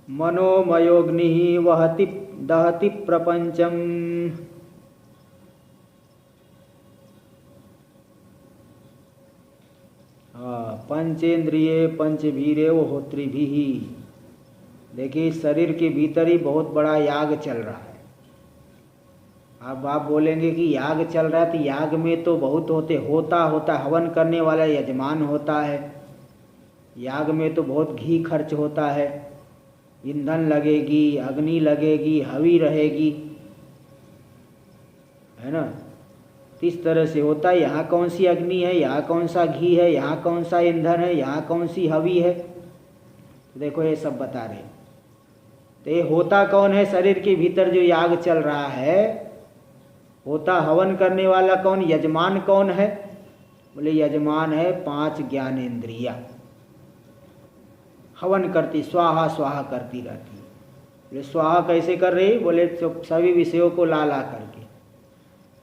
मनोमयोऽग्निः वहति दहति प्रपंचम्। पंचेन्द्रिये पंचभीरेव होत्रिभिः। देखिए शरीर के भीतर ही बहुत बड़ा याग चल रहा है। अब आप बोलेंगे कि याग चल रहा है तो याग में तो बहुत होता हवन करने वाला यजमान होता है, याग में तो बहुत घी खर्च होता है, ईंधन लगेगी, अग्नि लगेगी, हवी रहेगी, है ना। इस तरह से होता है। यहाँ कौन सी अग्नि है, यहाँ कौन सा घी है, यहाँ कौन सा ईंधन है, यहाँ कौन सी हवी है, तो देखो ये सब बता रहे। तो ये होता कौन है शरीर के भीतर जो याग चल रहा है, होता हवन करने वाला कौन, यजमान कौन है, बोले यजमान है 5 ज्ञानेंद्रिया, हवन करती, स्वाहा स्वाहा करती रहती है। बोले स्वाहा कैसे कर रही, बोले सभी विषयों को ला करके,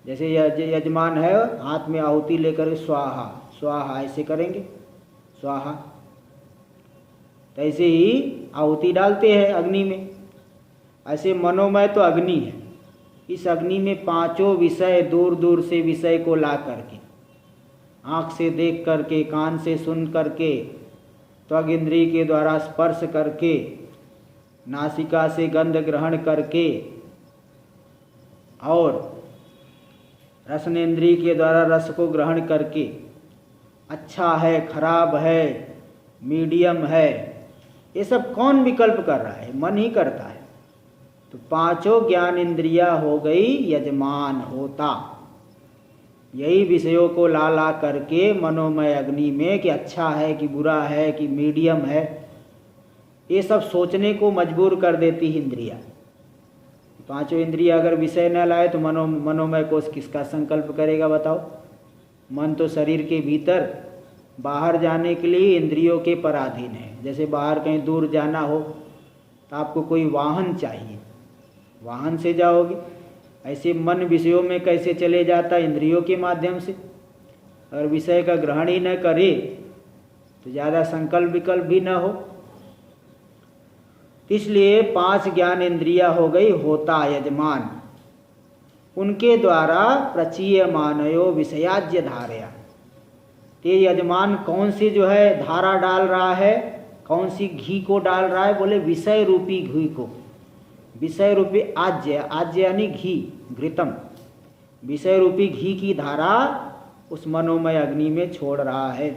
जैसे यजमान है हाथ में आहुति लेकर स्वाहा स्वाहा ऐसे करेंगे, स्वाहा, तो ऐसे ही आहुति डालते हैं अग्नि में। ऐसे मनोमय तो अग्नि है, इस अग्नि में 5 विषय दूर दूर से विषय को ला करके आँख से देख करके, कान से सुन करके, त्वग इंद्रिय के द्वारा स्पर्श करके, नासिका से गंध ग्रहण करके और रसनेन्द्रिय के द्वारा रस को ग्रहण करके अच्छा है, खराब है, मीडियम है, ये सब कौन विकल्प कर रहा है? मन ही करता है। तो पांचों ज्ञान इंद्रिया हो गई यजमान, होता। यही विषयों को ला ला करके मनोमय अग्नि में कि अच्छा है कि बुरा है कि मीडियम है, ये सब सोचने को मजबूर कर देती इंद्रिया। पांचों इंद्रिया अगर विषय न लाए तो मनोमय कोश किसका संकल्प करेगा बताओ? मन तो शरीर के भीतर बाहर जाने के लिए इंद्रियों के पराधीन है। जैसे बाहर कहीं दूर जाना हो तो आपको कोई वाहन चाहिए, वाहन से जाओगे। ऐसे मन विषयों में कैसे चले जाता? इंद्रियों के माध्यम से। अगर विषय का ग्रहण ही न करे तो ज़्यादा संकल्प विकल्प भी न हो। इसलिए पांच ज्ञान इंद्रिया हो गई होता, यजमान। उनके द्वारा प्रचीयमानयो विषयाज्य धारया। ये यजमान कौन सी जो है धारा डाल रहा है, कौन सी घी को डाल रहा है? बोले विषय रूपी घी को, विषय रूपी आज्य, आज्य यानी घी, घृतम, विषय रूपी घी की धारा उस मनोमय अग्नि में छोड़ रहा है।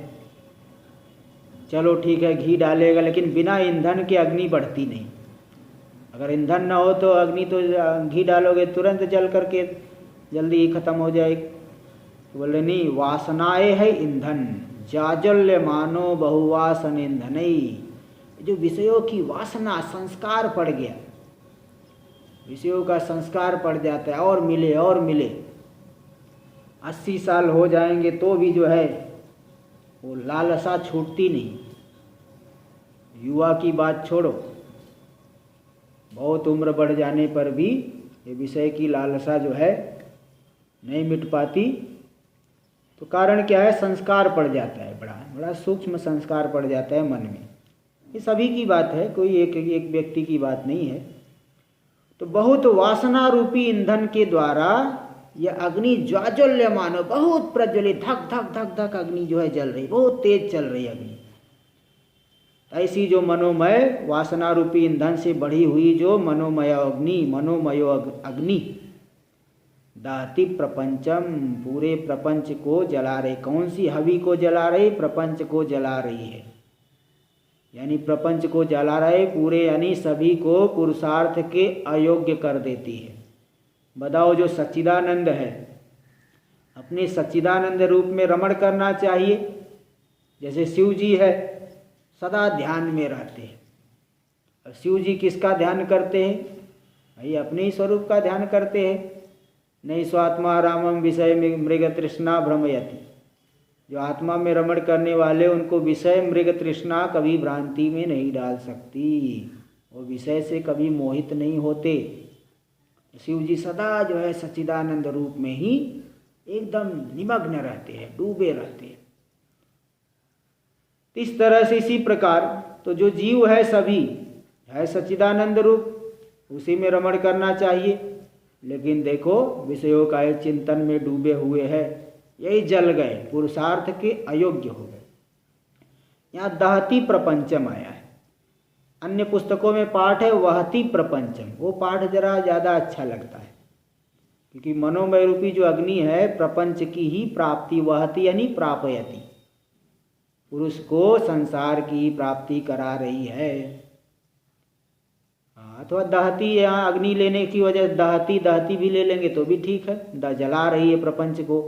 चलो ठीक है, घी डालेगा, लेकिन बिना ईंधन के अग्नि बढ़ती नहीं। अगर ईंधन न हो तो अग्नि तो घी डालोगे तुरंत जल करके जल्दी ही खत्म हो जाएगी। तो बोले नहीं, वासनाएं है ईंधन, जाजल्य मानो बहुवासन ईंधन। जो विषयों की वासना, संस्कार पड़ गया, विषयों का संस्कार पड़ जाता है, और मिले और मिले। 80 साल हो जाएंगे तो भी जो है वो लालसा छूटती नहीं। युवा की बात छोड़ो, बहुत उम्र बढ़ जाने पर भी ये विषय की लालसा जो है नहीं मिट पाती। तो कारण क्या है? संस्कार पड़ जाता है, बड़ा बड़ा सूक्ष्म संस्कार पड़ जाता है मन में। ये सभी की बात है, कोई एक व्यक्ति की बात नहीं है। तो बहुत वासना रूपी ईंधन के द्वारा यह अग्नि ज्वाज्वल्यमान, बहुत प्रज्वलित, धक धक धक धक अग्नि जो है जल रही, बहुत तेज चल रही अग्नि। ऐसी जो मनोमय वासना रूपी ईंधन से बढ़ी हुई जो मनोमय अग्नि, मनोमयो अग्नि दाति प्रपंचम, पूरे प्रपंच को जला रही। कौन सी हवि को जला रही? प्रपंच को जला रही है। यानी प्रपंच को जला रहे पूरे, यानी सभी को पुरुषार्थ के अयोग्य कर देती है। बताओ, जो सच्चिदानंद है, अपने सच्चिदानंद रूप में रमण करना चाहिए। जैसे शिव जी है, सदा ध्यान में रहते हैं। और शिव जी किसका ध्यान करते हैं? भाई अपने ही स्वरूप का ध्यान करते हैं। नहीं स्वात्मा रामम विषय में मृग तृष्णा भ्रमयति। जो आत्मा में रमण करने वाले, उनको विषय मृग तृष्णा कभी भ्रांति में नहीं डाल सकती। वो विषय से कभी मोहित नहीं होते। शिव जी सदा जो है सच्चिदानंद रूप में ही एकदम निमग्न रहते हैं, डूबे रहते हैं। इस तरह से इसी प्रकार तो जो जीव है सभी है सच्चिदानंद रूप, उसी में रमण करना चाहिए। लेकिन देखो विषयों का चिंतन में डूबे हुए हैं, यही जल गए, पुरुषार्थ के अयोग्य हो गए। यहाँ दहती प्रपंचम आया है। अन्य पुस्तकों में पाठ है वहती प्रपंचम। वो पाठ जरा ज़्यादा अच्छा लगता है, क्योंकि मनोमय रूपी जो अग्नि है प्रपंच की ही प्राप्ति, वहती यानी प्रापयति, पुरुष को संसार की प्राप्ति करा रही है। अथवा दहती, यहाँ अग्नि लेने की वजह दहती भी ले लेंगे तो भी ठीक है। जला रही है प्रपंच को,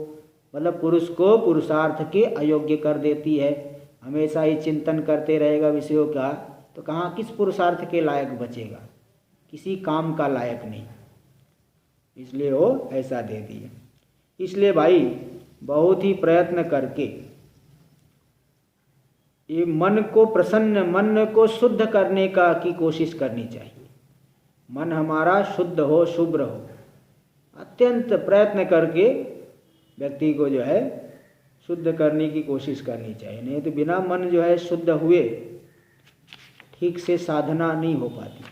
मतलब पुरुष को पुरुषार्थ के अयोग्य कर देती है। हमेशा ही चिंतन करते रहेगा विषयों का, तो कहाँ किस पुरुषार्थ के लायक बचेगा? किसी काम का लायक नहीं। इसलिए वो ऐसा दे दिए। इसलिए भाई बहुत ही प्रयत्न करके ये मन को प्रसन्न, मन को शुद्ध करने की कोशिश करनी चाहिए। मन हमारा शुद्ध हो, शुभ्र हो, अत्यंत प्रयत्न करके व्यक्ति को जो है शुद्ध करने की कोशिश करनी चाहिए। नहीं तो बिना मन जो है शुद्ध हुए ठीक से साधना नहीं हो पाती।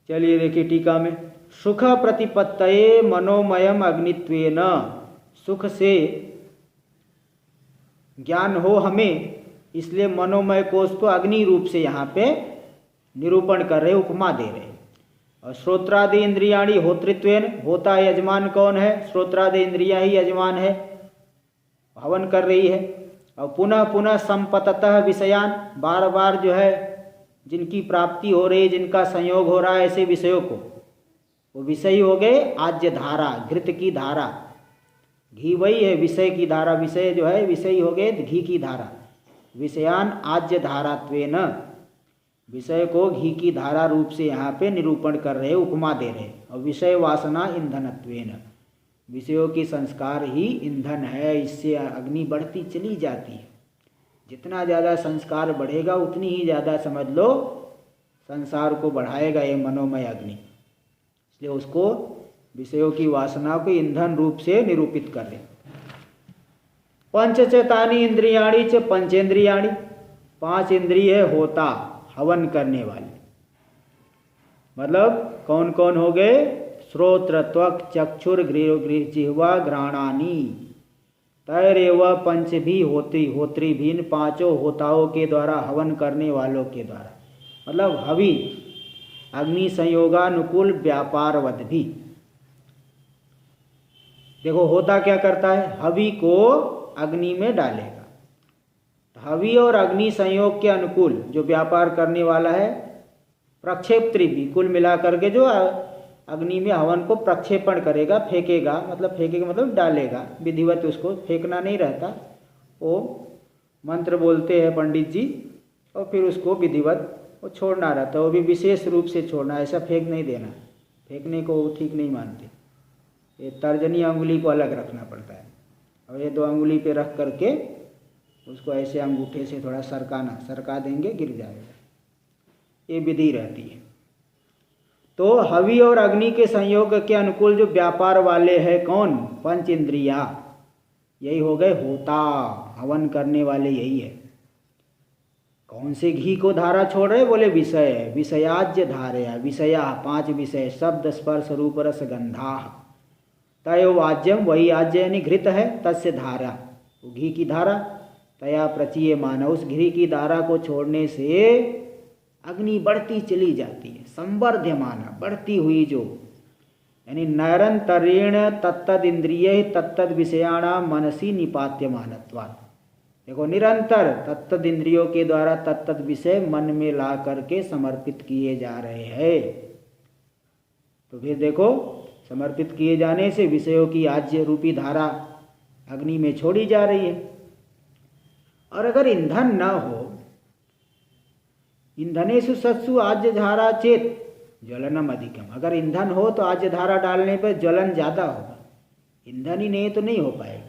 चलिए देखिए टीका में, सुख प्रतिपत्तये मनोमयम अग्नित्वेन। सुख से ज्ञान हो हमें, इसलिए मनोमय कोश को अग्नि रूप से यहाँ पे निरूपण कर रहे, उपमा दे रहे। और श्रोत्रादि इंद्रियाणि होतृत्वेन, होता यजमान कौन है? श्रोत्रादि इंद्रियां ही यजमान है, हवन कर रही है। और पुनः पुनः संपततः विषयान, बार बार जो है जिनकी प्राप्ति हो रही, जिनका संयोग हो रहा है ऐसे विषयों को, वो विषय हो गए आज्य धारा, घृत की धारा। घी वही है विषय की धारा, विषय जो है विषय हो गए घी की धारा। विषयान आज्य धारात्वेन, विषय को घी की धारा रूप से यहाँ पे निरूपण कर रहे, उपमा दे रहे। और विषय वासना ईंधनत्वेन, विषयों की संस्कार ही ईंधन है, इससे अग्नि बढ़ती चली जाती है। जितना ज़्यादा संस्कार बढ़ेगा उतनी ही ज़्यादा समझ लो संसार को बढ़ाएगा ये मनोमय अग्नि। इसलिए उसको विषयों की वासना को ईंधन रूप से निरूपित कर रहे। पंच च तानि इंद्रियाणि च पंचेंद्रियाणि, 5 इंद्रिय होता, हवन करने वाले। मतलब कौन कौन हो गए? श्रोत्र त्वक चक्षुर जिह्वा घ्राणानि, तैरेव पंच भी होती होत्री भीन, 5 होताओं के द्वारा, हवन करने वालों के द्वारा। मतलब हवि अग्नि संयोगानुकूल व्यापारवद भी। देखो होता क्या करता है? हवि को अग्नि में डालेगा। हवि और अग्नि संयोग के अनुकूल जो व्यापार करने वाला है, प्रक्षेपत्री भी, कुल मिलाकर के जो अग्नि में हवन को प्रक्षेपण करेगा, फेंकेगा, मतलब फेंकेगा मतलब डालेगा, विधिवत उसको फेंकना नहीं रहता, वो मंत्र बोलते हैं पंडित जी और फिर उसको विधिवत वो छोड़ना रहता है, वो भी विशेष रूप से छोड़ना, ऐसा फेंक नहीं देना, फेंकने को वो ठीक नहीं मानते। ये तर्जनी अंगुली को अलग रखना पड़ता है और ये 2 अंगुली पे रख करके उसको ऐसे अंगूठे से थोड़ा सरका देंगे, गिर जाएगा, ये विधि रहती है। तो हवि और अग्नि के संयोग के अनुकूल जो व्यापार वाले हैं कौन? 5 इंद्रिया, यही हो गए होता, हवन करने वाले यही है। कौन से घी को धारा छोड़ रहे? बोले विषय, विषयाज्य धारया, विषया 5 विषय, शब्द स्पर्श रूप रस गंधा, तयो वाज्यम, वही आज्य यानी घृत है, तस्य धारा, वो घी की धारा, तया प्रचीय मान, उस घी की धारा को छोड़ने से अग्नि बढ़ती चली जाती है, संवर्ध्यमान, बढ़ती हुई जो, यानी निरंतरेण तत्तद इंद्रिय तत्तद विषयाणाम मनसी निपात्यमानत्वात्। देखो निरंतर तत्तद इंद्रियों के द्वारा तत्तद विषय मन में ला करके समर्पित किए जा रहे हैं। तो फिर देखो समर्पित किए जाने से विषयों की आज्य रूपी धारा अग्नि में छोड़ी जा रही है। और अगर ईंधन न हो, ईंधनेषु सत्सु आज्य धारा चेत ज्वलनम अधिकम, अगर ईंधन हो तो आज्य धारा डालने पर ज्वलन ज़्यादा होगा, ईंधन ही नहीं तो नहीं हो पाएगा।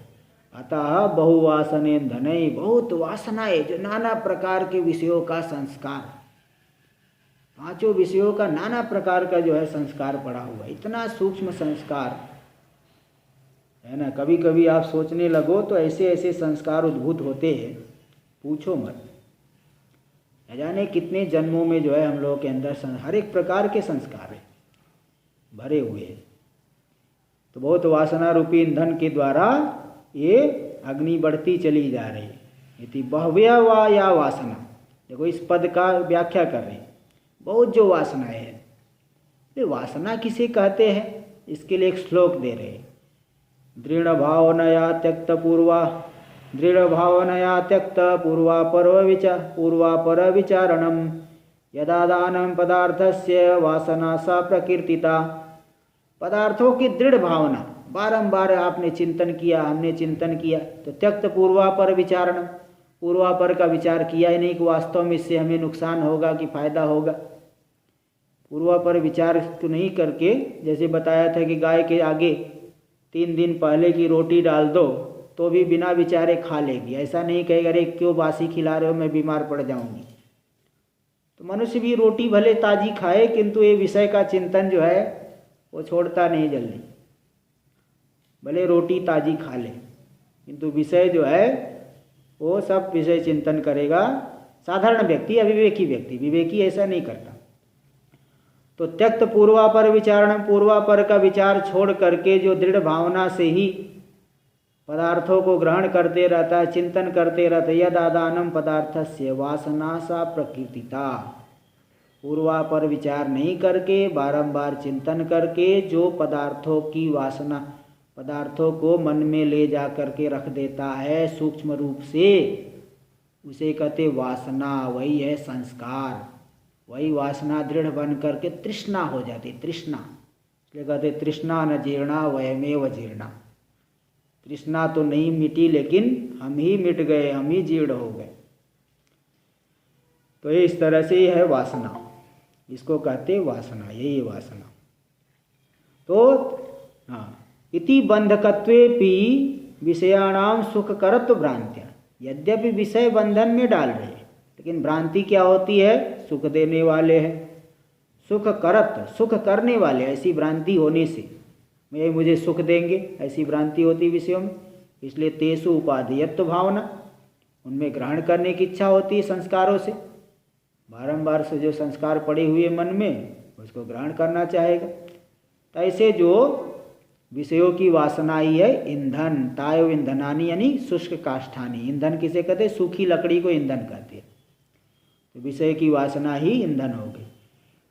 अतः बहुवासन ईंधन, बहुत वासनाएं, जो नाना प्रकार के विषयों का संस्कार, 5 विषयों का नाना प्रकार का जो है संस्कार पड़ा हुआ, इतना सूक्ष्म संस्कार है ना। कभी कभी आप सोचने लगो तो ऐसे ऐसे संस्कार उद्भूत होते हैं, पूछो मत। न जाने कितने जन्मों में जो है हम लोगों के अंदर हर एक प्रकार के संस्कार है भरे हुए हैं। तो बहुत वासना रूपी ईंधन के द्वारा ये अग्नि बढ़ती चली जा रही है। इति बह्व्या वा या वासना, देखो इस पद का व्याख्या कर रहे हैं, बहुत जो वासनाएं हैं। ये वासना किसे कहते हैं, इसके लिए एक श्लोक दे रहे हैं। दृढ़ भावनया त्यक्त पूर्वा, दृढ़ भावनया त्यक्त पूर्वापर विचारणम, यदा दानम पदार्थस्य वासना सा प्रकीर्तिता। पदार्थों की दृढ़ भावना, बारंबार आपने चिंतन किया, हमने चिंतन किया, तो त्यक्त पूर्वापर विचारणम, पूर्वापर का विचार किया ही नहीं कि वास्तव में इससे हमें नुकसान होगा कि फायदा होगा। पूर्वापर विचार तो नहीं करके, जैसे बताया था कि गाय के आगे 3 दिन पहले की रोटी डाल दो तो भी बिना विचारे खा लेगी, ऐसा नहीं कहेगा अरे क्यों बासी खिला रहे हो, मैं बीमार पड़ जाऊंगी। तो मनुष्य भी रोटी भले ताजी खाए, किंतु ये विषय का चिंतन जो है वो छोड़ता नहीं जल्दी। भले रोटी ताजी खा ले, किंतु विषय जो है वो सब विषय चिंतन करेगा। साधारण व्यक्ति, अविवेकी व्यक्ति, विवेकी ऐसा नहीं करता। तो त्यक्त पूर्वापर विचारण, पूर्वापर का विचार छोड़ करके जो दृढ़ भावना से ही पदार्थों को ग्रहण करते रहता है, चिंतन करते रहता है। यद आदानम पदार्थस्य वासना सा प्रकृतिता, पूर्वापर विचार नहीं करके बारंबार चिंतन करके जो पदार्थों की वासना, पदार्थों को मन में ले जा करके रख देता है सूक्ष्म रूप से, उसे कहते वासना। वही है संस्कार। वही वासना दृढ़ बन करके तृष्णा हो जाती, तृष्णा। इसलिए कहते तृष्णा न जीर्णा वयमेव जीर्णा। तृष्णा तो नहीं मिटी, लेकिन हम ही मिट गए, हम ही जीर्ण हो गए। तो ये इस तरह से ही है वासना, इसको कहते वासना, यही वासना। तो हाँ, इति बंधकत्वेपि विषयाणाम सुखकरत्व भ्रांत्या। यद्यपि विषय बंधन में डाल रहे हैं, लेकिन भ्रांति क्या होती है? सुख देने वाले हैं, सुख करत, सुख करने वाले। ऐसी भ्रांति होने से ये मुझे सुख देंगे, ऐसी भ्रांति होती विषयों में। इसलिए तेसु उपादेयत्व भावना, उनमें ग्रहण करने की इच्छा होती है संस्कारों से। बारंबार से जो संस्कार पड़े हुए मन में, उसको ग्रहण करना चाहेगा। तो ऐसे जो विषयों की वासना ही है ईंधन, तायो ईंधनानी, यानी शुष्क काष्ठानी। ईंधन किसे कहते? सूखी लकड़ी को ईंधन कहते हैं। तो विषय की वासना ही ईंधन हो गई।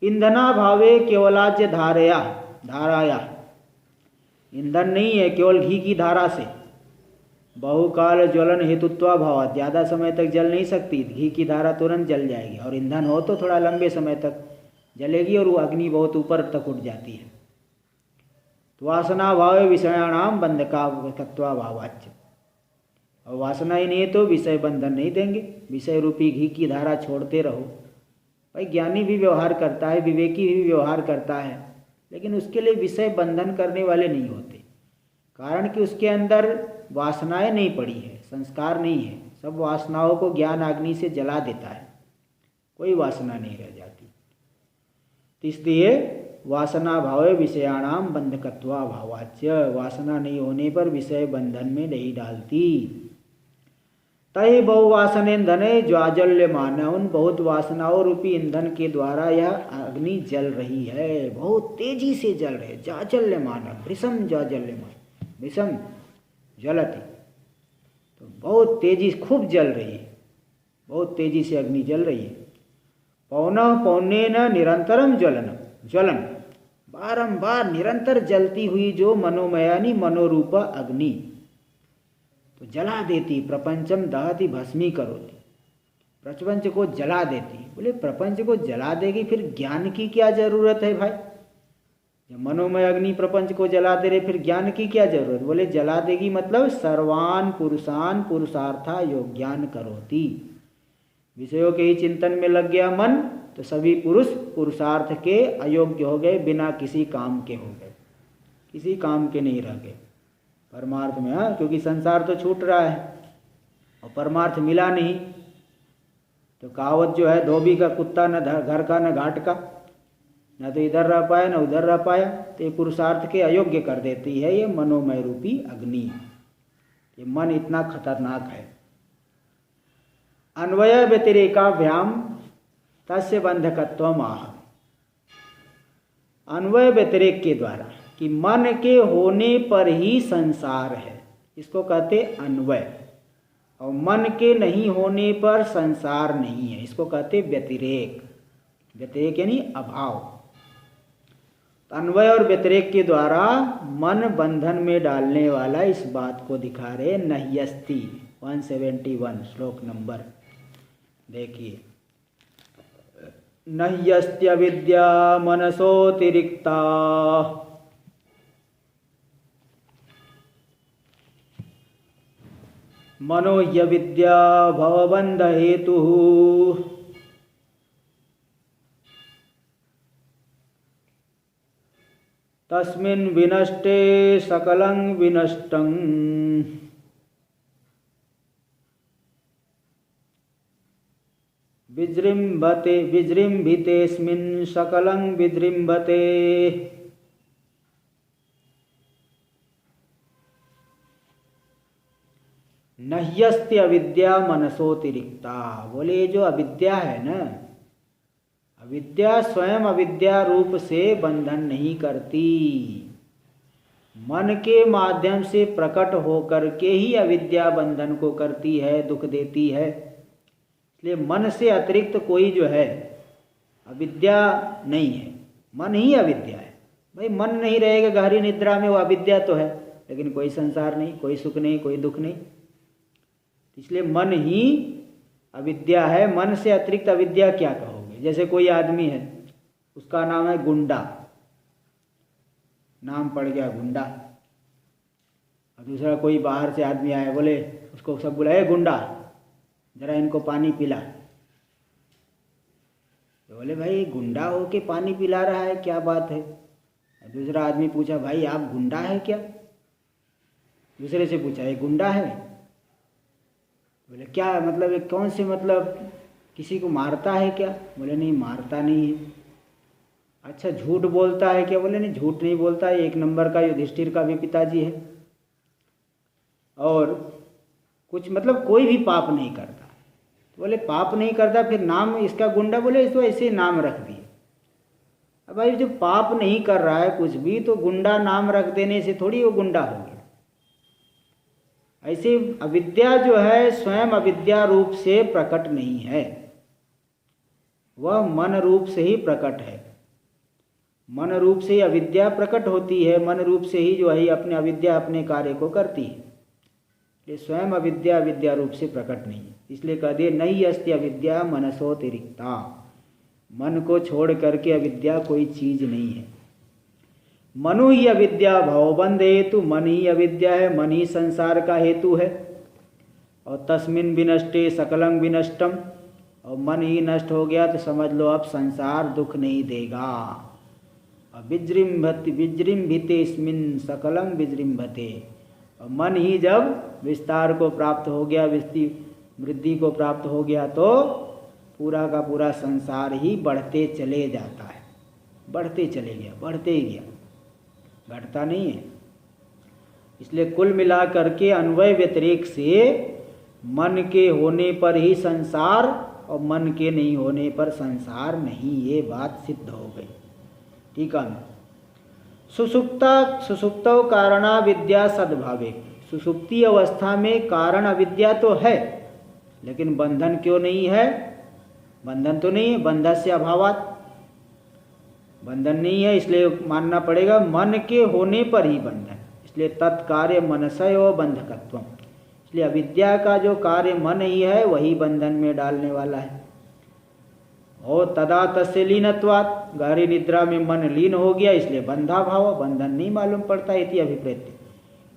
ईंधना भावे केवलाज्य धाराया, ईंधन नहीं है केवल घी की धारा से। बहुकाल ज्वलन हेतुत्वा भाव, ज़्यादा समय तक जल नहीं सकती, घी की धारा तुरंत जल जाएगी। और ईंधन हो तो थोड़ा लंबे समय तक जलेगी और वो अग्नि बहुत ऊपर तक उठ जाती है। तो वासना भाव विषयाणाम बंधकत्वा भावाच्य। और वासना ही नहीं है तो विषय बंधन नहीं देंगे। विषय रूपी घी की धारा छोड़ते रहो। भाई ज्ञानी भी व्यवहार करता है, विवेकी भी व्यवहार करता है, लेकिन उसके लिए विषय बंधन करने वाले नहीं होते। कारण कि उसके अंदर वासनाएं नहीं पड़ी है, संस्कार नहीं है। सब वासनाओं को ज्ञान अग्नि से जला देता है, कोई वासना नहीं रह जाती। इसलिए वासना भावे विषयाणाम बंधकत्वा भावाच्य, वासना नहीं होने पर विषय बंधन में नहीं डालती। तय बहुवासन ईंधने ज्वाजल्यमान, उन बहुत वासनाओं रूपी ईंधन के द्वारा यह अग्नि जल रही है, बहुत तेजी से जल रही है। जाजल्यमान, भृशम जाजल्यमान, भृशम जलती, तो बहुत तेजी, खूब जल रही है, बहुत तेजी से अग्नि जल रही है। पौनेन निरंतरम ज्वलन, बारंबार निरंतर जलती हुई जो मनोमयानी मनोरूप अग्नि तो जला देती। प्रपंचम दहति भस्मी करोति, प्रपंच को जला देती। बोले प्रपंच को जला देगी, फिर ज्ञान की क्या जरूरत है भाई? जब मनोमय अग्नि प्रपंच को जला दे रहे, फिर ज्ञान की क्या जरूरत? बोले जला देगी मतलब सर्वान पुरुषान पुरुषार्था योग्यान करोति। विषयों के ही चिंतन में लग गया मन, तो सभी पुरुष पुरुषार्थ के अयोग्य हो गए, बिना किसी काम के हो गए, किसी काम के नहीं रह गए परमार्थ में। हाँ, क्योंकि संसार तो छूट रहा है और परमार्थ मिला नहीं। तो कहावत जो है, धोबी का कुत्ता न घर का न घाट का, न तो इधर रह पाया न उधर रह पाया। तो ये पुरुषार्थ के अयोग्य कर देती है ये मनोमय रूपी अग्नि। ये मन इतना खतरनाक है। अन्वय व्यतिरेकाभ्याम तस्य बंधकत्वम आह, अन्वय व्यतिरेक के द्वारा, कि मन के होने पर ही संसार है, इसको कहते अन्वय। और मन के नहीं होने पर संसार नहीं है, इसको कहते व्यतिरेक। व्यतिरेक यानी अभाव। अन्वय और व्यतिरेक के द्वारा मन बंधन में डालने वाला इस बात को दिखा रहे नह्यस्ति। 171 श्लोक नंबर देखिए। नह्यस्त्यविद्या मनसोतिरिक्ता मनोह्यविद्या भवबंध हेतु तस्मिन् विनष्टे सकलं विनष्टं विजृंभितेस्मिन् सकलं विजृंभते। नह्यस्त्य अविद्या मनसोतिरिक्ता। बोले जो अविद्या है ना, अविद्या स्वयं अविद्या रूप से बंधन नहीं करती। मन के माध्यम से प्रकट होकर के ही अविद्या बंधन को करती है, दुख देती है। इसलिए मन से अतिरिक्त कोई जो है अविद्या नहीं है, मन ही अविद्या है। भाई मन नहीं रहेगा गहरी निद्रा में, वो अविद्या तो है, लेकिन कोई संसार नहीं, कोई सुख नहीं, कोई दुख नहीं। इसलिए मन ही अविद्या है। मन से अतिरिक्त अविद्या क्या कहोगे? जैसे कोई आदमी है, उसका नाम है गुंडा, नाम पड़ गया गुंडा, और दूसरा कोई बाहर से आदमी आया, बोले उसको सब बुलाए गुंडा जरा इनको पानी पिला, तो बोले भाई गुंडा हो के पानी पिला रहा है, क्या बात है? दूसरा आदमी पूछा भाई आप गुंडा है क्या? दूसरे से पूछा ये गुंडा है? बोले क्या मतलब, ये कौन से मतलब किसी को मारता है क्या? बोले नहीं मारता नहीं है। अच्छा झूठ बोलता है क्या? बोले नहीं झूठ नहीं बोलता है, एक नंबर का युधिष्ठिर का भी पिताजी है। और कुछ मतलब कोई भी पाप नहीं करता। तो बोले पाप नहीं करता, फिर नाम इसका गुंडा? बोले इसको ऐसे नाम रख दिए। अब भाई जो पाप नहीं कर रहा है कुछ भी, तो गुंडा नाम रख देने से थोड़ी वो गुंडा हो गया। ऐसे अविद्या जो है स्वयं अविद्या रूप से प्रकट नहीं है, वह मन रूप से ही प्रकट है। मन रूप से ही अविद्या प्रकट होती है, मन रूप से ही जो है अपने अविद्या अपने कार्य को करती है। ये स्वयं अविद्या अविद्या रूप से प्रकट नहीं है। इसलिए कह दिए नहीं अस्ति अविद्या मनसोतिरिक्ता, मन को छोड़ करके अविद्या कोई चीज नहीं है। मनु ही अविद्या भवबंध हेतु, मन ही अविद्या है, मन ही संसार का हेतु है। और तस्मिन विनष्टे सकलं विनष्टम, और मन ही नष्ट हो गया तो समझ लो अब संसार दुख नहीं देगा। विजृंभिते स्मिन सकलं विजृंभते, और मन ही जब विस्तार को प्राप्त हो गया, वृद्धि को प्राप्त हो गया, तो पूरा का पूरा संसार ही बढ़ते चले जाता है। बढ़ते चले गया, बढ़ते ही गया, घटता नहीं है। इसलिए कुल मिला करके अन्वय व्यतिरेक से मन के होने पर ही संसार और मन के नहीं होने पर संसार नहीं, ये बात सिद्ध हो गई। ठीक है। सुसुप्तौ कारणा विद्या सद्भावे, सुसुप्ति अवस्था में कारण अविद्या तो है, लेकिन बंधन क्यों नहीं है? बंधन तो नहीं है, बंधस्य अभावात्, बंधन नहीं है, इसलिए मानना पड़ेगा मन के होने पर ही बंधन। इसलिए तत्कार्य मनसयो बंधकत्वम, इसलिए अविद्या का जो कार्य मन ही है वही बंधन में डालने वाला है। और तदा तस्य लीनत्वात्, गहरी निद्रा में मन लीन हो गया, इसलिए बंधा भाव, बंधन नहीं मालूम पड़ता। इति अभिप्रेत्य,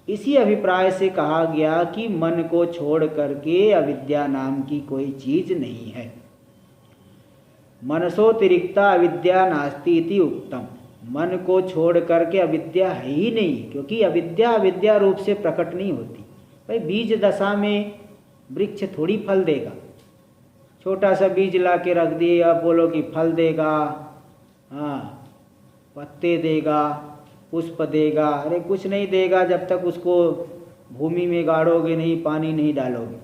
इसी अभिप्राय से कहा गया कि मन को छोड़ करके अविद्या नाम की कोई चीज नहीं है। मनसोतिरिक्ता अविद्या नास्ति इति उक्तम, मन को छोड़ करके अविद्या है ही नहीं, क्योंकि अविद्या अविद्या रूप से प्रकट नहीं होती। भाई बीज दशा में वृक्ष थोड़ी फल देगा, छोटा सा बीज ला के रख दिए, अब बोलो कि फल देगा, हाँ पत्ते देगा, पुष्प देगा, अरे कुछ नहीं देगा जब तक उसको भूमि में गाड़ोगे नहीं, पानी नहीं डालोगे।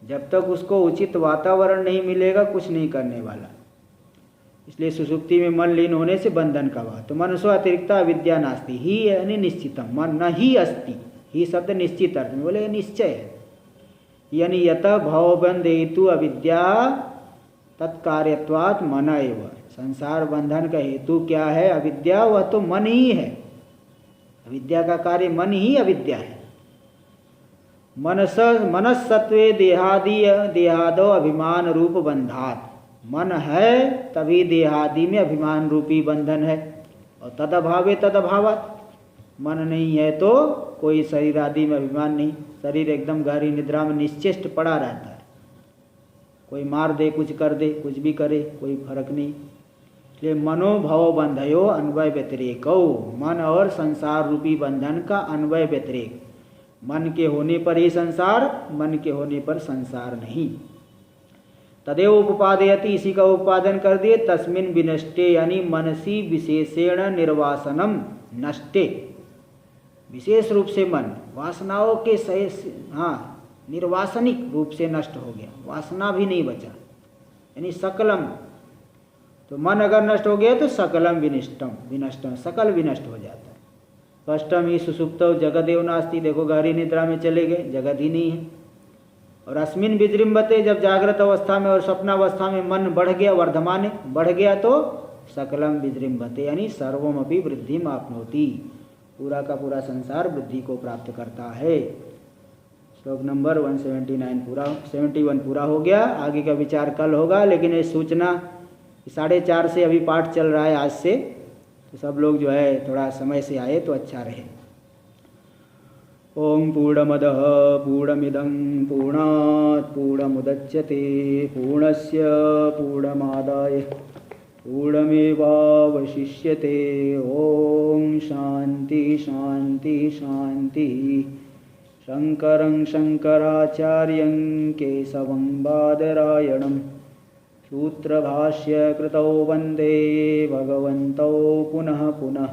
जब तक उसको उचित वातावरण नहीं मिलेगा कुछ नहीं करने वाला। इसलिए सुसुप्ति में मन लीन होने से बंधन का भाव। तो मनसो अतिरिक्ता अविद्या नास्ति, ही यानी निश्चितम, मन न ही अस्ति, ही शब्द निश्चित अर्थ में, बोले निश्चय है, यानी यत भवबंध हेतु अविद्या तत्कार्यत्वात् मन एव, संसार बंधन का हेतु क्या है? अविद्या, वह तो मन ही है। अविद्या का कार्य मन ही अविद्या है। मनस्सत्वे देहादो अभिमान रूप बंधात, मन है तभी देहादि में अभिमान रूपी बंधन है। और तद अभावे तद अभावात्, मन नहीं है तो कोई शरीर आदि में अभिमान नहीं। शरीर एकदम गहरी निद्रा में निश्चेष्ट पड़ा रहता है, कोई मार दे, कुछ कर दे, कुछ भी करे, कोई फर्क नहीं। इसलिए मनोभव बंधयो अन्वय व्यतिरेको, मन और संसार रूपी बंधन का अन्वय व्यतिरेक, मन के होने पर ही संसार, मन के होने पर संसार नहीं। तदेव उपादयति, इसी का उपादन कर दिए। तस्मिन विनष्टे यानी मनसी विशेषेण निर्वासनम नष्टे, विशेष रूप से मन वासनाओं के निर्वासनिक रूप से नष्ट हो गया, वासना भी नहीं बचा, यानी सकलम। तो मन अगर नष्ट हो गया तो सकलम विनष्टम, सकल विनष्ट हो जाता है। अष्टमी सुसुप्तौ जगदेव नास्ति, देखो गहरी निद्रा में चले गए, जगत ही नहीं है। और अस्मिन विजृंभते, जब जागृत अवस्था में और स्वप्नावस्था में मन बढ़ गया, वर्धमान बढ़ गया तो सकलम विजृंभते यानी सर्वमपि वृद्धिम आपनोति, पूरा का पूरा संसार वृद्धि को प्राप्त करता है। श्लोक नंबर 171 पूरा हो गया। आगे का विचार कल होगा, लेकिन ये सूचना 4:30 से अभी पाठ चल रहा है आज से, तो सब लोग जो है थोड़ा समय से आए तो अच्छा रहे। ओम पूर्णमदः पूर्णमिदं पूर्णात् पूर्णमुदच्यते पूर्णस्य पूर्णमादाय पूर्णमेवावशिष्यते। ओम शांति शांति शांति। शंकरं शंकराचार्यं केशवं बादरायणं सूत्रभाष्य कृतौ वंदे भगवन्तौ पुनः पुनः।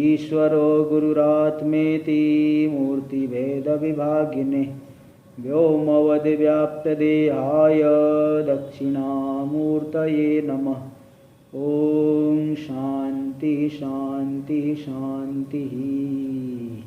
ईश्वरो गुरुरात्मेति मूर्तिभेदविभागिने व्योमवद्व्याप्तदेहाय दक्षिणामूर्तये नमः। ओम शांति शांति शांति।